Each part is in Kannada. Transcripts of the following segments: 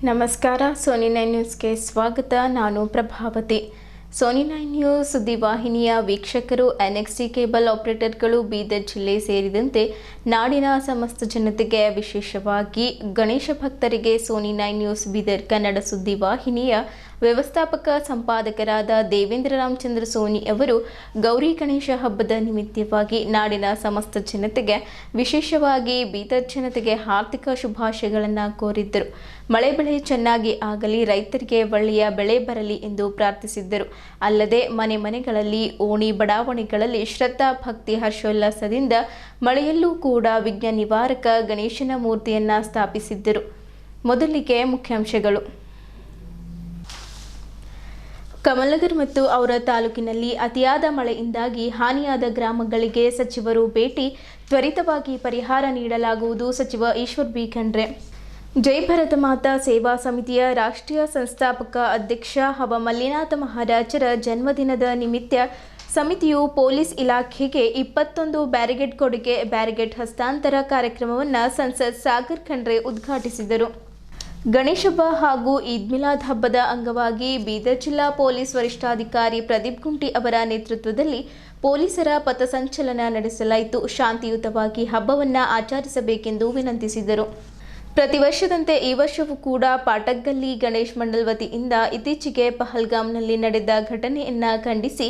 ನಮಸ್ಕಾರ. ಸೋನಿ 9 ನ್ಯೂಸ್ಗೆ ಸ್ವಾಗತ. ನಾನು ಪ್ರಭಾವತಿ. ಸೋನಿ 9 ನ್ಯೂಸ್ ಸುದ್ದಿವಾಹಿನಿಯ ವೀಕ್ಷಕರು, NXT ಕೇಬಲ್ ಆಪರೇಟರ್ಗಳು, ಬೀದರ್ ಜಿಲ್ಲೆ ಸೇರಿದಂತೆ ನಾಡಿನ ಸಮಸ್ತ ಜನತೆಗೆ, ವಿಶೇಷವಾಗಿ ಗಣೇಶ ಭಕ್ತರಿಗೆ ಸೋನಿ 9 ನ್ಯೂಸ್ ಬೀದರ್ ಕನ್ನಡ ಸುದ್ದಿವಾಹಿನಿಯ ವ್ಯವಸ್ಥಾಪಕ ಸಂಪಾದಕರಾದ ದೇವೇಂದ್ರ ರಾಮಚಂದ್ರ ಸೋನಿ ಅವರು ಗೌರಿ ಗಣೇಶ ಹಬ್ಬದ ನಿಮಿತ್ತವಾಗಿ ನಾಡಿನ ಸಮಸ್ತ ಜನತೆಗೆ, ವಿಶೇಷವಾಗಿ ಬೀದರ್ ಜನತೆಗೆ ಹಾರ್ದಿಕ ಶುಭಾಶಯಗಳನ್ನು ಕೋರಿದ್ದರು. ಮಳೆ ಬೆಳೆ ಚೆನ್ನಾಗಿ ಆಗಲಿ, ರೈತರಿಗೆ ಒಳ್ಳೆಯ ಬೆಳೆ ಬರಲಿ ಎಂದು ಪ್ರಾರ್ಥಿಸಿದ್ದರು. ಅಲ್ಲದೆ ಮನೆ ಮನೆಗಳಲ್ಲಿ, ಓಣಿ ಬಡಾವಣೆಗಳಲ್ಲಿ ಶ್ರದ್ಧಾ ಭಕ್ತಿ ಹರ್ಷೋಲ್ಲಾಸದಿಂದ ಮಳೆಯಲ್ಲೂ ಕೂಡ ವಿಘ್ನ ನಿವಾರಕ ಗಣೇಶನ ಮೂರ್ತಿಯನ್ನ ಸ್ಥಾಪಿಸಿದ್ದರು. ಮೊದಲಿಗೆ ಮುಖ್ಯಾಂಶಗಳು. ಕಮಲನಗರ್ ಮತ್ತು ಔರ ತಾಲೂಕಿನಲ್ಲಿ ಅತಿಯಾದ ಮಳೆಯಿಂದಾಗಿ ಹಾನಿಯಾದ ಗ್ರಾಮಗಳಿಗೆ ಸಚಿವರು ಭೇಟಿ, ತ್ವರಿತವಾಗಿ ಪರಿಹಾರ ನೀಡಲಾಗುವುದು. ಸಚಿವ ಈಶ್ವರ್ ಬಿ ಖಂಡ್ರೆ. ಜೈ ಭರತ ಮಾತಾ ಸೇವಾ ಸಮಿತಿಯ ರಾಷ್ಟ್ರೀಯ ಸಂಸ್ಥಾಪಕ ಅಧ್ಯಕ್ಷ ಹವ ಮಲ್ಲಿನಾಥ ಮಹಾರಾಜರ ಜನ್ಮದಿನದ ನಿಮಿತ್ತ ಸಮಿತಿಯು ಪೊಲೀಸ್ ಇಲಾಖೆಗೆ 21 ಬ್ಯಾರಿಗೇಡ್ ಕೊಡುಗೆ, ಬ್ಯಾರಿಗೇಡ್ ಹಸ್ತಾಂತರ ಕಾರ್ಯಕ್ರಮವನ್ನು ಸಂಸದ್ ಸಾಗರ್ ಖಂಡ್ರೆ ಉದ್ಘಾಟಿಸಿದರು. ಗಣೇಶ ಹಬ್ಬ ಹಾಗೂ ಈದ್ ಮಿಲಾದ್ ಹಬ್ಬದ ಅಂಗವಾಗಿ ಬೀದರ್ ಜಿಲ್ಲಾ ಪೊಲೀಸ್ ವರಿಷ್ಠಾಧಿಕಾರಿ ಪ್ರದೀಪ್ ಗುಂಟಿ ಅವರ ನೇತೃತ್ವದಲ್ಲಿ ಪೊಲೀಸರ ಪಥಸಂಚಲನ ನಡೆಸಲಾಯಿತು. ಶಾಂತಿಯುತವಾಗಿ ಹಬ್ಬವನ್ನು ಆಚರಿಸಬೇಕೆಂದು ವಿನಂತಿಸಿದರು. ಪ್ರತಿ ವರ್ಷದಂತೆ ಈ ವರ್ಷವೂ ಕೂಡ ಪಾಟಕ್ಗಲ್ಲಿ ಗಣೇಶ್ ಮಂಡಲ್ ವತಿಯಿಂದ ಇತ್ತೀಚೆಗೆ ಪಹಲ್ಗಾಮ್ನಲ್ಲಿ ನಡೆದ ಘಟನೆಯನ್ನು ಖಂಡಿಸಿ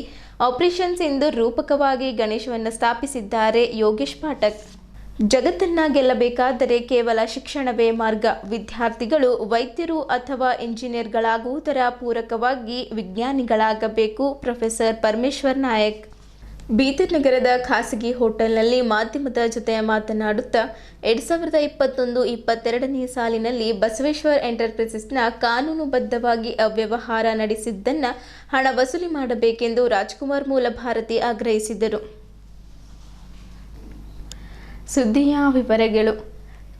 ಆಪರೇಷನ್ ಸಿಂಧೂರ್ ರೂಪಕವಾಗಿ ಗಣೇಶವನ್ನು ಸ್ಥಾಪಿಸಿದ್ದಾರೆ ಯೋಗೇಶ್ ಪಾಠಕ್. ಜಗತ್ತನ್ನ ಗೆಲ್ಲಬೇಕಾದರೆ ಕೇವಲ ಶಿಕ್ಷಣವೇ ಮಾರ್ಗ. ವಿದ್ಯಾರ್ಥಿಗಳು ವೈದ್ಯರು ಅಥವಾ ಇಂಜಿನಿಯರ್ಗಳಾಗುವುದರ ಪೂರಕವಾಗಿ ವಿಜ್ಞಾನಿಗಳಾಗಬೇಕು. ಪ್ರೊಫೆಸರ್ ಪರಮೇಶ್ವರ್ ನಾಯಕ್. ಬೀದರ್ ನಗರದ ಖಾಸಗಿ ಹೋಟೆಲ್ನಲ್ಲಿ ಮಾಧ್ಯಮದ ಜೊತೆ ಮಾತನಾಡುತ್ತಾ 2021-22ನೇ ಸಾಲಿನಲ್ಲಿ ಬಸವೇಶ್ವರ್ ಎಂಟರ್ಪ್ರೈಸಸ್ನ ಕಾನೂನುಬದ್ಧವಾಗಿ ಅವ್ಯವಹಾರ ನಡೆಸಿದ್ದನ್ನು ಹಣ ವಸೂಲಿ ಮಾಡಬೇಕೆಂದು ರಾಜ್ಕುಮಾರ್ ಮೂಲಭಾರತಿ ಆಗ್ರಹಿಸಿದರು. ಸುದ್ದಿಯ ವಿವರಗಳು.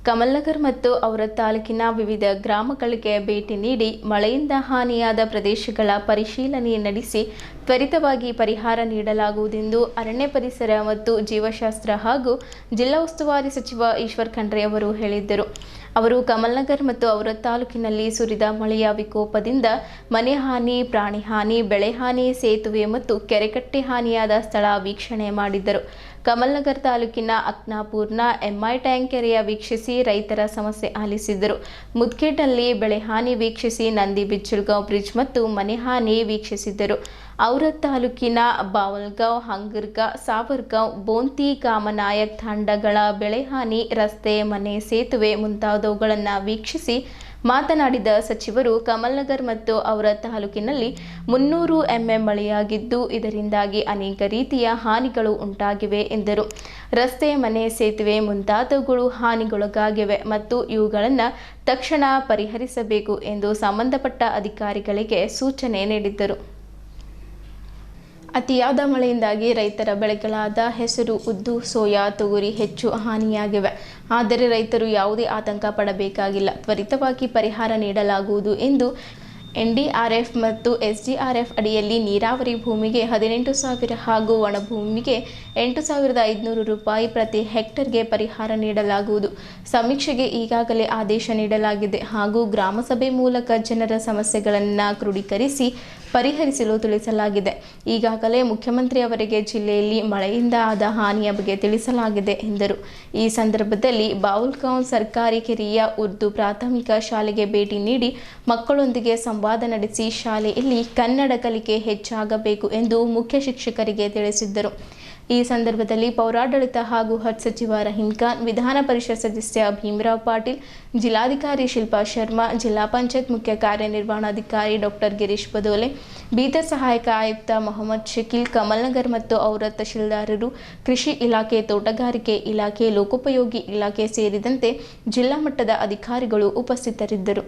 ಕಮಲನಗರ್ ಮತ್ತು ಔರ ತಾಲೂಕಿನ ವಿವಿಧ ಗ್ರಾಮಗಳಿಗೆ ಭೇಟಿ ನೀಡಿ ಮಳೆಯಿಂದ ಹಾನಿಯಾದ ಪ್ರದೇಶಗಳ ಪರಿಶೀಲನೆ ನಡೆಸಿ ತ್ವರಿತವಾಗಿ ಪರಿಹಾರ ನೀಡಲಾಗುವುದೆಂದು ಅರಣ್ಯ ಪರಿಸರ ಮತ್ತು ಜೀವಶಾಸ್ತ್ರ ಹಾಗೂ ಜಿಲ್ಲಾ ಉಸ್ತುವಾರಿ ಸಚಿವ ಈಶ್ವರ್ ಖಂಡ್ರೆ ಅವರು ಹೇಳಿದ್ದರು. ಅವರು ಕಮಲನಗರ್ ಮತ್ತು ಔರ ತಾಲೂಕಿನಲ್ಲಿ ಸುರಿದ ಮಳೆಯ ವಿಕೋಪದಿಂದ ಮನೆ ಹಾನಿ, ಪ್ರಾಣಿ ಹಾನಿ, ಬೆಳೆ ಹಾನಿ, ಸೇತುವೆ ಮತ್ತು ಕೆರೆಕಟ್ಟೆ ಹಾನಿಯಾದ ಸ್ಥಳ ವೀಕ್ಷಣೆ ಮಾಡಿದ್ದರು. ಕಮಲನಗರ್ ತಾಲೂಕಿನ ಅಕ್ನಾಪುರ್ನ ಎಂಐ ಟ್ಯಾಂಕ್ ಕೆರೆಯ ವೀಕ್ಷಿಸಿ ರೈತರ ಸಮಸ್ಯೆ ಆಲಿಸಿದರು. ಮುದ್ಗೇಡ್ನಲ್ಲಿ ಬೆಳೆ ಹಾನಿ ವೀಕ್ಷಿಸಿ ನಂದಿ ಬಿಚ್ಚುಲ್ಗಾಂವ್ ಬ್ರಿಡ್ಜ್ ಮತ್ತು ಮನೆ ಹಾನಿ ವೀಕ್ಷಿಸಿದರು. ಔರ ತಾಲೂಕಿನ ಬಾವಲ್ಗಾಂವ್, ಹಂಗರ್ಗಾಂವ್, ಸಾವರ್ಗಾಂವ್, ಬೋಂತಿ, ಕಾಮನಾಯಕ್ ತಾಂಡಗಳ ಬೆಳೆ ಹಾನಿ, ರಸ್ತೆ, ಮನೆ, ಸೇತುವೆ ಮುಂತಾದವುಗಳನ್ನು ವೀಕ್ಷಿಸಿ ಮಾತನಾಡಿದ ಸಚಿವರು, ಕಮಲನಗರ್ ಮತ್ತು ಔರ ತಾಲೂಕಿನಲ್ಲಿ 300 mm ಮಳೆಯಾಗಿದ್ದು ಇದರಿಂದಾಗಿ ಅನೇಕ ರೀತಿಯ ಹಾನಿಗಳು ಉಂಟಾಗಿವೆ ಎಂದರು. ರಸ್ತೆ, ಮನೆ, ಸೇತುವೆ ಮುಂತಾದವುಗಳು ಹಾನಿಗೊಳಗಾಗಿವೆ ಮತ್ತು ಇವುಗಳನ್ನು ತಕ್ಷಣ ಪರಿಹರಿಸಬೇಕು ಎಂದು ಸಂಬಂಧಪಟ್ಟ ಅಧಿಕಾರಿಗಳಿಗೆ ಸೂಚನೆ ನೀಡಿದರು. ಅತಿಯಾದ ಮಳೆಯಿಂದಾಗಿ ರೈತರ ಬೆಳೆಗಳಾದ ಹೆಸರು, ಉದ್ದು, ಸೋಯಾ, ತೊಗರಿ ಹೆಚ್ಚು ಹಾನಿಯಾಗಿವೆ. ಆದರೆ ರೈತರು ಯಾವುದೇ ಆತಂಕ ಪಡಬೇಕಾಗಿಲ್ಲ. ತ್ವರಿತವಾಗಿ ಪರಿಹಾರ ನೀಡಲಾಗುವುದು ಎಂದು NDRF ಮತ್ತು SDRF ಅಡಿಯಲ್ಲಿ ನೀರಾವರಿ ಭೂಮಿಗೆ 18,000 ಹಾಗೂ ಒಣಭೂಮಿಗೆ 8,500 ರೂಪಾಯಿ ಪ್ರತಿ ಹೆಕ್ಟರ್ಗೆ ಪರಿಹಾರ ನೀಡಲಾಗುವುದು. ಸಮೀಕ್ಷೆಗೆ ಈಗಾಗಲೇ ಆದೇಶ ನೀಡಲಾಗಿದೆ ಹಾಗೂ ಗ್ರಾಮಸಭೆ ಮೂಲಕ ಜನರ ಸಮಸ್ಯೆಗಳನ್ನು ಕ್ರೋಢೀಕರಿಸಿ ಪರಿಹರಿಸಲು ತಿಳಿಸಲಾಗಿದೆ. ಈಗಾಗಲೇ ಮುಖ್ಯಮಂತ್ರಿ ಅವರಿಗೆ ಜಿಲ್ಲೆಯಲ್ಲಿ ಮಳೆಯಿಂದ ಆದ ಹಾನಿಯ ಬಗ್ಗೆ ತಿಳಿಸಲಾಗಿದೆ ಎಂದರು. ಈ ಸಂದರ್ಭದಲ್ಲಿ ಬಾವುಲ್ಗಾಂವ್ ಸರ್ಕಾರಿ ಕಿರಿಯ ಉರ್ದು ಪ್ರಾಥಮಿಕ ಶಾಲೆಗೆ ಭೇಟಿ ನೀಡಿ ಮಕ್ಕಳೊಂದಿಗೆ ಸಂವಾದ ನಡೆಸಿ ಶಾಲೆಯಲ್ಲಿ ಕನ್ನಡ ಕಲಿಕೆ ಹೆಚ್ಚಾಗಬೇಕು ಎಂದು ಮುಖ್ಯ ಶಿಕ್ಷಕರಿಗೆ ತಿಳಿಸಿದ್ದರು. ಈ ಸಂದರ್ಭದಲ್ಲಿ ಪೌರಾಡಳಿತ ಹಾಗೂ ಹಜ್ ಸಚಿವ ರಹೀಂ ಖಾನ್, ವಿಧಾನ ಪರಿಷತ್ ಸದಸ್ಯ ಭೀಮರಾವ್ ಪಾಟೀಲ್, ಜಿಲ್ಲಾಧಿಕಾರಿ ಶಿಲ್ಪಾ ಶರ್ಮಾ, ಜಿಲ್ಲಾ ಪಂಚಾಯತ್ ಮುಖ್ಯ ಕಾರ್ಯನಿರ್ವಹಣಾಧಿಕಾರಿ ಡಾಕ್ಟರ್ ಗಿರೀಶ್ ಬದೋಲೆ, ಬೀದರ್ ಸಹಾಯಕ ಆಯುಕ್ತ ಮೊಹಮ್ಮದ್ ಶಕೀಲ್, ಕಮಲನಗರ್ ಮತ್ತು ಔರ ತಹಶೀಲ್ದಾರರು, ಕೃಷಿ ಇಲಾಖೆ, ತೋಟಗಾರಿಕೆ ಇಲಾಖೆ, ಲೋಕೋಪಯೋಗಿ ಇಲಾಖೆ ಸೇರಿದಂತೆ ಜಿಲ್ಲಾ ಮಟ್ಟದ ಅಧಿಕಾರಿಗಳು ಉಪಸ್ಥಿತರಿದ್ದರು.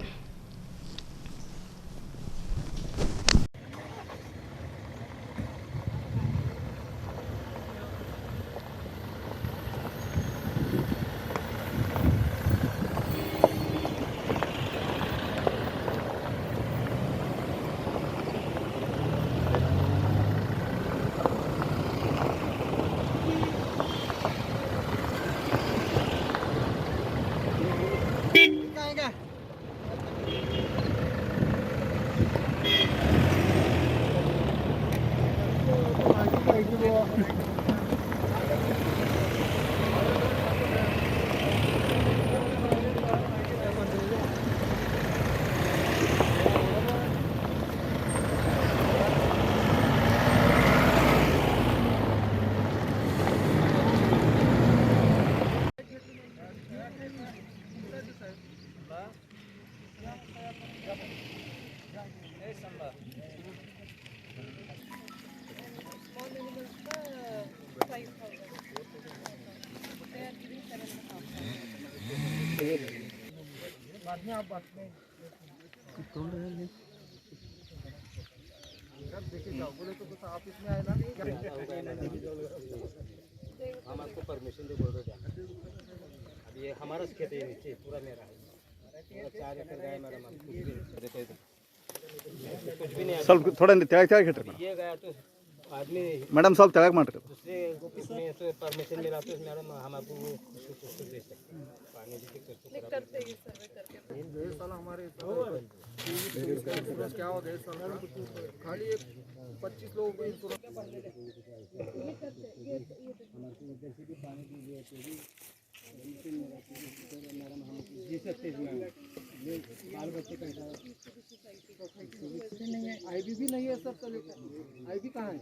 बाद में आप बात में देखिए जाओ बोले तो कुछ ऑफिस में आए ना हम आपको परमिशन दे बोल रहे हैं। अब ये हमारा खेत है नीचे पूरा मेरा है 4 एकड़ गया मैडम देखो कुछ भी नहीं ಸ್ವಲ್ಪ ಥೋಡೆ ತೆಳಗೆ ತೆಳಗೆ ಇಟ್ರಿ ये गया तो आदमी ಮೇಡಮ್ ಸ್ವಲ್ಪ ತೆಳಗೆ ಮಾಡ್ರಿ दूसरे इसमें तो परमिशन मिला तो मैडम हम आपको कुछ दे सकते हैं पानी भी करते हैं डेढ़ साल हमारे क्या हो 1.5 साल खाली 25 लोगों को जी सकते हैं बाल बच्चे कैसा आईबी भी नहीं है सर चले आईबी कहाँ है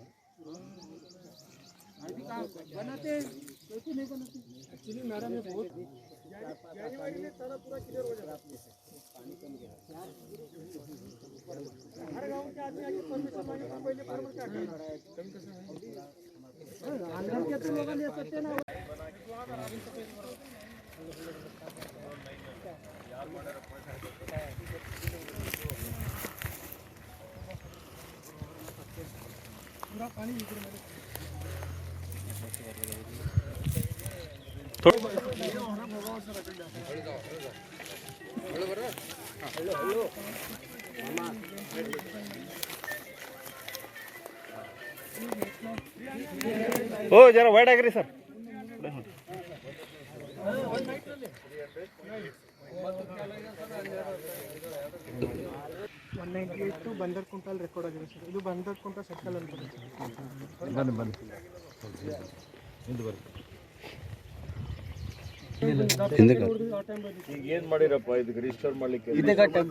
आईबी कहाँ बनाते हैं कैसे नहीं बनाते एक्चुअली मैडम ये बहुत जनवरी में सारा पूरा क्लियर हो जाएगा पानी कम गया हर गांव के आदमी आके परमिशन मांगे तो पहले फार्मर क्या करना है कम कैसे अंदर के तो लोग ले सकते ना पूरा पानी निकल मेरे ಓ ಜರ ವೈಡ್ ಆಗ್ರಿ ಸರ್ 198 ಬಂದರ್ ಕ್ವಿಂಟಲ್ ರೆಕಾರ್ಡ್ ಆಗಿದೆ ಸರ್ ಇದು ಬಂದರ್ ಕ್ವಿಂಟಲ್ ಸರ್ಕಲ್ ಅಂತ ಬನ್ನಿ ಬನ್ನಿ ಹಿಂದೆ ಬರ್ರಿ ಈಗ ಏನು ಮಾಡಿರಪ್ಪ ಇದಕ್ಕೆ ರಿಜಿಸ್ಟರ್ ಮಾಡಲಿಕ್ಕೆ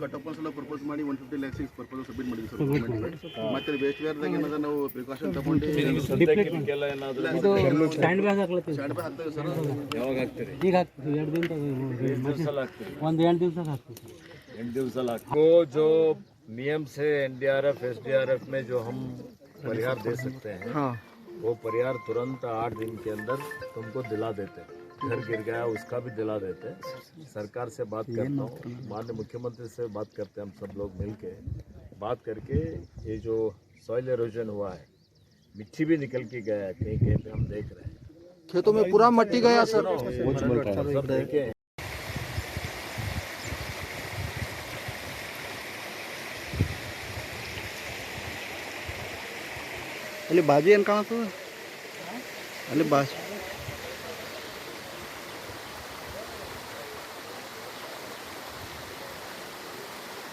ಕಟ್ಟಪ್ಪಸಲ ಪ್ರಪೋಸ್ ಮಾಡಿ 150 lakhs ಪ್ರಪೋಸ್ ಸಬ್ಮಿಟ್ ಮಾಡಿದ್ವಿ ಸರ್ ಮತ್ತೆ ವೇಸ್ಟ್ ವೇರ್ದಾಗ ಏನದ ನಾವು ಪ್ರಿಕಾಷನ್ ತಗೊಂಡು ಸದ್ಯಕ್ಕೆಲ್ಲ ಏನಾದರೂ ಸ್ಟ್ಯಾಂಡ್ ಬ್ಯಾಗ್ ಹಾಕ್ಲತ್ತೀವಿ ಸ್ಟಾರ್ಟ್ ಬೈ ಆಗ್ತದೆ ಸರ್ ಯಾವಾಗ ಹಾಕ್ತೀರಿ ಈಗ ಹಾಕ್ತೀವಿ 2 ದಿನ ದಿವಸ ಹಾಕ್ತೀರಿ ಒಂದು 2 ದಿವಸ ಹಾಕ್ತೀವಿ 8 ದಿವಸ ಹಾಕೋ जो नियम से एनडीआरएफ एसडीआरएफ में जो हम परिहार दे सकते हैं वो परिहार तुरंत 8 दिन के अंदर तुमको दिला देते हैं घर गिर गया उसका भी दिला देते हैं सरकार से बात करता हूँ माननीय मुख्यमंत्री से बात करते हैं हम सब लोग मिल के बात करके ये जो सॉइल एरोजन हुआ है मिट्टी भी निकल के गया है कहीं कहीं पे हम देख रहे हैं खेतों में पूरा मट्टी गया सर सब देखे ಅಲ್ಲಿ ಬಾಜಿ ಏನು ಕಾಣತ್ತದ ಅಲ್ಲಿ ಬಾಜಿ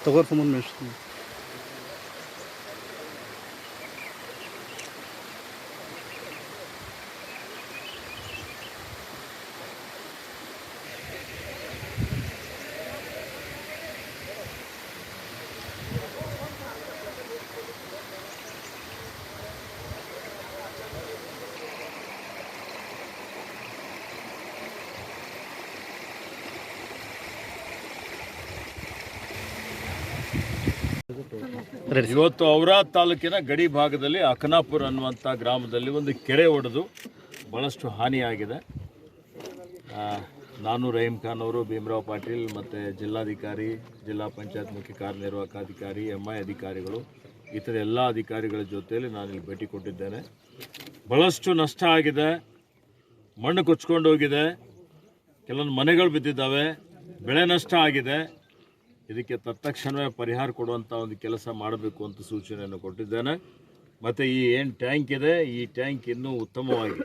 ತಗೋರ್ ಸಂಬಂಧ ಮೆಣಸಿನ ಇವತ್ತು ಔರಾದ್ ತಾಲೂಕಿನ ಗಡಿ ಭಾಗದಲ್ಲಿ ಅಕನಾಪುರ ಅನ್ನುವಂಥ ಗ್ರಾಮದಲ್ಲಿ ಒಂದು ಕೆರೆ ಒಡೆದು ಭಾಳಷ್ಟು ಹಾನಿಯಾಗಿದೆ. ನಾನು ರಹೀಮ್ ಖಾನ್ ಅವರು, ಭೀಮರಾವ್ ಪಾಟೀಲ್ ಮತ್ತು ಜಿಲ್ಲಾಧಿಕಾರಿ, ಜಿಲ್ಲಾ ಪಂಚಾಯತ್ ಮುಖ್ಯ ಕಾರ್ಯನಿರ್ವಾಹಕಾಧಿಕಾರಿ, MI ಅಧಿಕಾರಿಗಳು, ಇತರ ಎಲ್ಲ ಅಧಿಕಾರಿಗಳ ಜೊತೆಯಲ್ಲಿ ನಾನಿಲ್ಲಿ ಭೇಟಿ ಕೊಟ್ಟಿದ್ದೇನೆ. ಭಾಳಷ್ಟು ನಷ್ಟ ಆಗಿದೆ, ಮಣ್ಣು ಕೊಚ್ಕೊಂಡು ಹೋಗಿದೆ, ಕೆಲವೊಂದು ಮನೆಗಳು ಬಿದ್ದಿದ್ದಾವೆ, ಬೆಳೆ ನಷ್ಟ ಆಗಿದೆ. ಇದಕ್ಕೆ ತತ್ಕ್ಷಣವೇ ಪರಿಹಾರ ಕೊಡುವಂಥ ಒಂದು ಕೆಲಸ ಮಾಡಬೇಕು ಅಂತ ಸೂಚನೆಯನ್ನು ಕೊಟ್ಟಿದ್ದೇನೆ. ಮತ್ತು ಈ ಏನು ಟ್ಯಾಂಕ್ ಇದೆ, ಈ ಟ್ಯಾಂಕ್ ಇನ್ನೂ ಉತ್ತಮವಾಗಿ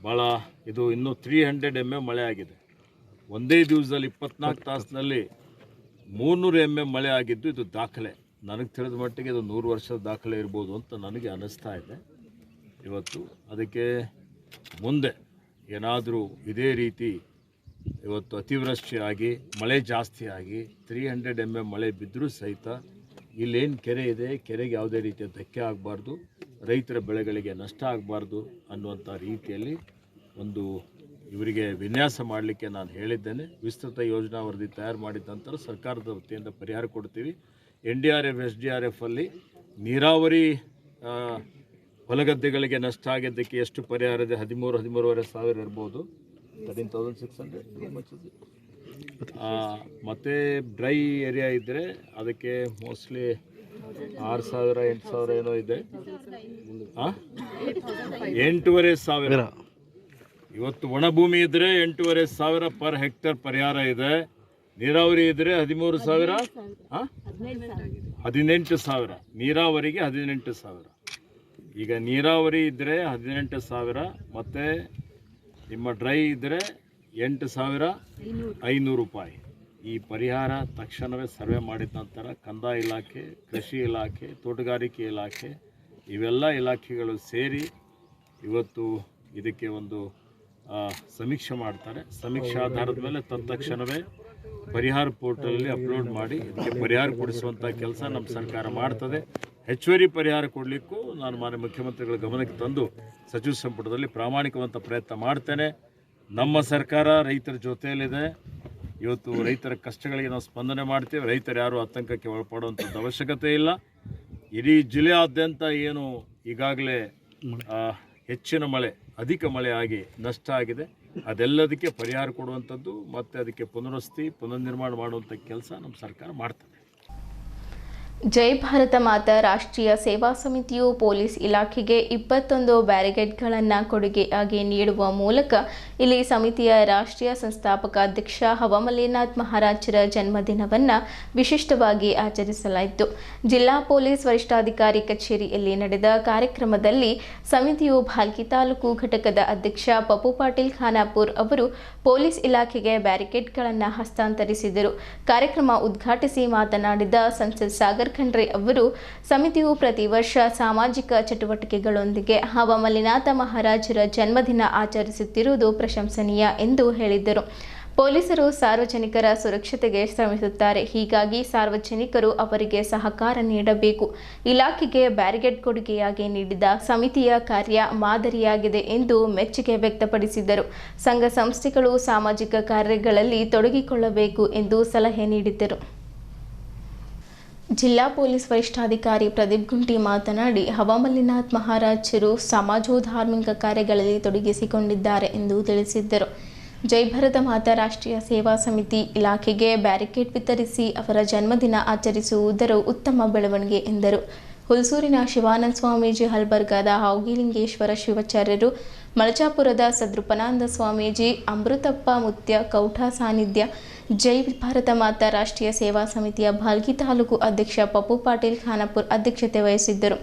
ಭಾಳ ಇದು ಇನ್ನೂ 300 mm ಮಳೆ ಆಗಿದೆ. ಒಂದೇ ದಿವಸದಲ್ಲಿ 24 ತಾಸಿನಲ್ಲಿ 300 mm ಮಳೆ ಆಗಿದ್ದು ಇದು ದಾಖಲೆ. ನನಗೆ ತಿಳಿದ ಮಟ್ಟಿಗೆ ಇದು 100 ವರ್ಷದ ದಾಖಲೆ ಇರ್ಬೋದು ಅಂತ ನನಗೆ ಅನ್ನಿಸ್ತಾ ಇದೆ. ಇವತ್ತು ಅದಕ್ಕೆ ಮುಂದೆ ಏನಾದರೂ ಇದೇ ರೀತಿ ಇವತ್ತು ಅತಿವೃಷ್ಟಿಯಾಗಿ ಮಳೆ ಜಾಸ್ತಿಯಾಗಿ 300 mm ಮಳೆ ಬಿದ್ದರೂ ಸಹಿತ ಇಲ್ಲೇನು ಕೆರೆ ಇದೆ, ಕೆರೆಗೆ ಯಾವುದೇ ರೀತಿಯ ಧಕ್ಕೆ ಆಗಬಾರ್ದು, ರೈತರ ಬೆಳೆಗಳಿಗೆ ನಷ್ಟ ಆಗಬಾರ್ದು ಅನ್ನುವಂಥ ರೀತಿಯಲ್ಲಿ ಒಂದು ಇವರಿಗೆ ವಿನ್ಯಾಸ ಮಾಡಲಿಕ್ಕೆ ನಾನು ಹೇಳಿದ್ದೇನೆ. ವಿಸ್ತೃತ ಯೋಜನಾ ವರದಿ ತಯಾರು ಮಾಡಿದ ನಂತರ ಸರ್ಕಾರದ ವತಿಯಿಂದ ಪರಿಹಾರ ಕೊಡ್ತೀವಿ. NDRF SDRF ಅಲ್ಲಿ ನೀರಾವರಿ ಹೊಲಗದ್ದೆಗಳಿಗೆ ನಷ್ಟ ಆಗಿದ್ದಕ್ಕೆ ಎಷ್ಟು ಪರಿಹಾರ ಇದೆ? 13,000 ಸಾವಿರ ಇರ್ಬೋದು. 13,600 ಮತ್ತು ಡ್ರೈ ಏರಿಯಾ ಇದ್ದರೆ ಅದಕ್ಕೆ ಮೋಸ್ಟ್ಲಿ 6,000 8,000 ಏನೋ ಇದೆ. 8,500 ಇವತ್ತು ಒಣಭೂಮಿ ಇದ್ದರೆ 8,500 ಪರ್ ಹೆಕ್ಟರ್ ಪರಿಹಾರ ಇದೆ. ನೀರಾವರಿ ಇದ್ದರೆ 13,000 18,000 ನೀರಾವರಿಗೆ 18,000. ಈಗ ನೀರಾವರಿ ಇದ್ದರೆ 18,000 ಮತ್ತು ನಿಮ್ಮ ಡ್ರೈ ಇದ್ದರೆ 8,500 ರೂಪಾಯಿ. ಈ ಪರಿಹಾರ ತಕ್ಷಣವೇ ಸರ್ವೆ ಮಾಡಿದ ನಂತರ ಕಂದಾಯ ಇಲಾಖೆ, ಕೃಷಿ ಇಲಾಖೆ, ತೋಟಗಾರಿಕೆ ಇಲಾಖೆ ಇವೆಲ್ಲ ಇಲಾಖೆಗಳು ಸೇರಿ ಇವತ್ತು ಇದಕ್ಕೆ ಒಂದು ಸಮೀಕ್ಷೆ ಮಾಡ್ತಾರೆ. ಸಮೀಕ್ಷೆ ಆಧಾರದ ಮೇಲೆ ತಕ್ಷಣವೇ ಪರಿಹಾರ ಪೋರ್ಟಲಲ್ಲಿ ಅಪ್ಲೋಡ್ ಮಾಡಿ ಇದಕ್ಕೆ ಪರಿಹಾರ ಕೊಡಿಸುವಂಥ ಕೆಲಸ ನಮ್ಮ ಸರ್ಕಾರ ಮಾಡ್ತದೆ. ಹೆಚ್ಚುವರಿ ಪರಿಹಾರ ಕೊಡಲಿಕ್ಕೂ ನಾನು ಮಾನ್ಯ ಮುಖ್ಯಮಂತ್ರಿಗಳ ಗಮನಕ್ಕೆ ತಂದು ಸಚಿವ ಸಂಪುಟದಲ್ಲಿ ಪ್ರಾಮಾಣಿಕವಂತ ಪ್ರಯತ್ನ ಮಾಡ್ತೇನೆ. ನಮ್ಮ ಸರ್ಕಾರ ರೈತರ ಜೊತೆಯಲ್ಲಿದೆ. ಇವತ್ತು ರೈತರ ಕಷ್ಟಗಳಿಗೆ ನಾವು ಸ್ಪಂದನೆ ಮಾಡ್ತೇವೆ. ರೈತರು ಯಾರು ಆತಂಕಕ್ಕೆ ಒಳಪಡುವಂಥದ್ದು ಅವಶ್ಯಕತೆ ಇಲ್ಲ. ಇಡೀ ಜಿಲ್ಲೆಯಾದ್ಯಂತ ಏನು ಈಗಾಗಲೇ ಹೆಚ್ಚಿನ ಮಳೆ, ಅಧಿಕ ಮಳೆ ಆಗಿ ನಷ್ಟ ಆಗಿದೆ, ಅದೆಲ್ಲದಕ್ಕೆ ಪರಿಹಾರ ಕೊಡುವಂಥದ್ದು ಮತ್ತು ಅದಕ್ಕೆ ಪುನರ್ನಿರ್ಮಾಣ ಮಾಡುವಂಥ ಕೆಲಸ ನಮ್ಮ ಸರ್ಕಾರ ಮಾಡ್ತದೆ. ಜೈ ಭಾರತ ಮಾತಾ ರಾಷ್ಟ್ರೀಯ ಸೇವಾ ಸಮಿತಿಯು ಪೊಲೀಸ್ ಇಲಾಖೆಗೆ 21 ಬ್ಯಾರಿಗೇಡ್ಗಳನ್ನು ಕೊಡುಗೆಯಾಗಿ ನೀಡುವ ಮೂಲಕ ಇಲ್ಲಿ ಸಮಿತಿಯ ರಾಷ್ಟ್ರೀಯ ಸಂಸ್ಥಾಪಕ ಅಧ್ಯಕ್ಷ ಹವಮಲ್ಲಿನಾಥ್ ಮಹಾರಾಜರ ಜನ್ಮದಿನವನ್ನು ವಿಶಿಷ್ಟವಾಗಿ ಆಚರಿಸಲಾಯಿತು. ಜಿಲ್ಲಾ ಪೊಲೀಸ್ ವರಿಷ್ಠಾಧಿಕಾರಿ ಕಚೇರಿಯಲ್ಲಿ ನಡೆದ ಕಾರ್ಯಕ್ರಮದಲ್ಲಿ ಸಮಿತಿಯು ಭಾಲ್ಕಿ ತಾಲೂಕು ಘಟಕದ ಅಧ್ಯಕ್ಷ ಪಪ್ಪು ಪಾಟೀಲ್ ಖಾನಾಪುರ್ ಅವರು ಪೊಲೀಸ್ ಇಲಾಖೆಗೆ ಬ್ಯಾರಿಕೇಡ್ಗಳನ್ನು ಹಸ್ತಾಂತರಿಸಿದರು. ಕಾರ್ಯಕ್ರಮ ಉದ್ಘಾಟಿಸಿ ಮಾತನಾಡಿದ ಸಂಸದ್ ಸಾಗರ್ ಖಂಡ್ರೆ ಅವರು ಸಮಿತಿಯು ಪ್ರತಿ ವರ್ಷ ಸಾಮಾಜಿಕ ಚಟುವಟಿಕೆಗಳೊಂದಿಗೆ ಹವಮಲ್ಲಿನಾಥ ಮಹಾರಾಜರ ಜನ್ಮದಿನ ಆಚರಿಸುತ್ತಿರುವುದು ಪ್ರಶಂಸನೀಯ ಎಂದು ಹೇಳಿದರು. ಪೊಲೀಸರು ಸಾರ್ವಜನಿಕರ ಸುರಕ್ಷತೆಗೆ ಶ್ರಮಿಸುತ್ತಾರೆ. ಹೀಗಾಗಿ ಸಾರ್ವಜನಿಕರು ಅವರಿಗೆ ಸಹಕಾರ ನೀಡಬೇಕು. ಇಲಾಖೆಗೆ ಬ್ಯಾರಿಗೇಡ್ ಕೊಡುಗೆಯಾಗಿ ನೀಡಿದ ಸಮಿತಿಯ ಕಾರ್ಯ ಮಾದರಿಯಾಗಿದೆ ಎಂದು ಮೆಚ್ಚುಗೆ ವ್ಯಕ್ತಪಡಿಸಿದರು. ಸಂಘ ಸಂಸ್ಥೆಗಳು ಸಾಮಾಜಿಕ ಕಾರ್ಯಗಳಲ್ಲಿ ತೊಡಗಿಕೊಳ್ಳಬೇಕು ಎಂದು ಸಲಹೆ ನೀಡಿದರು. ಜಿಲ್ಲಾ ಪೊಲೀಸ್ ವರಿಷ್ಠಾಧಿಕಾರಿ ಪ್ರದೀಪ್ ಗುಂಟಿ ಮಾತನಾಡಿ, ಹವಮಲ್ಲಿನಾಥ್ ಮಹಾರಾಜರು ಸಮಾಜೋಧಾರ್ಮಿಕ ಕಾರ್ಯಗಳಲ್ಲಿ ತೊಡಗಿಸಿಕೊಂಡಿದ್ದಾರೆ ಎಂದು ತಿಳಿಸಿದ್ದರು. ಜೈ ಭಾರತ ಮಾತಾ ರಾಷ್ಟ್ರೀಯ ಸೇವಾ ಸಮಿತಿ ಇಲಾಖೆಗೆ ಬ್ಯಾರಿಕೇಡ್ ವಿತರಿಸಿ ಅವರ ಜನ್ಮದಿನ ಆಚರಿಸುವುದರ ಉತ್ತಮ ಬೆಳವಣಿಗೆ ಎಂದರು. ಹುಲ್ಸೂರಿನ ಶಿವಾನಂದ ಸ್ವಾಮೀಜಿ, ಹಲ್ಬರ್ಗಾದ ಹಾವಗಿಲಿಂಗೇಶ್ವರ ಶಿವಾಚಾರ್ಯರು, ಮಳಚಾಪುರದ ಸದ್ರೂಪಾನಂದ ಸ್ವಾಮೀಜಿ, ಅಮೃತಪ್ಪ ಮುತ್ಯ ಕೌಠ ಸಾನ್ನಿಧ್ಯ, ಜೈ ಭಾರತ ಮಾತಾ ರಾಷ್ಟ್ರೀಯ ಸೇವಾ ಸಮಿತಿಯ ಭಾಲ್ಕಿ ತಾಲೂಕು ಅಧ್ಯಕ್ಷ ಪಪ್ಪು ಪಾಟೀಲ್ ಖಾನಾಪುರ್ ಅಧ್ಯಕ್ಷತೆ ವಹಿಸಿದ್ದರು.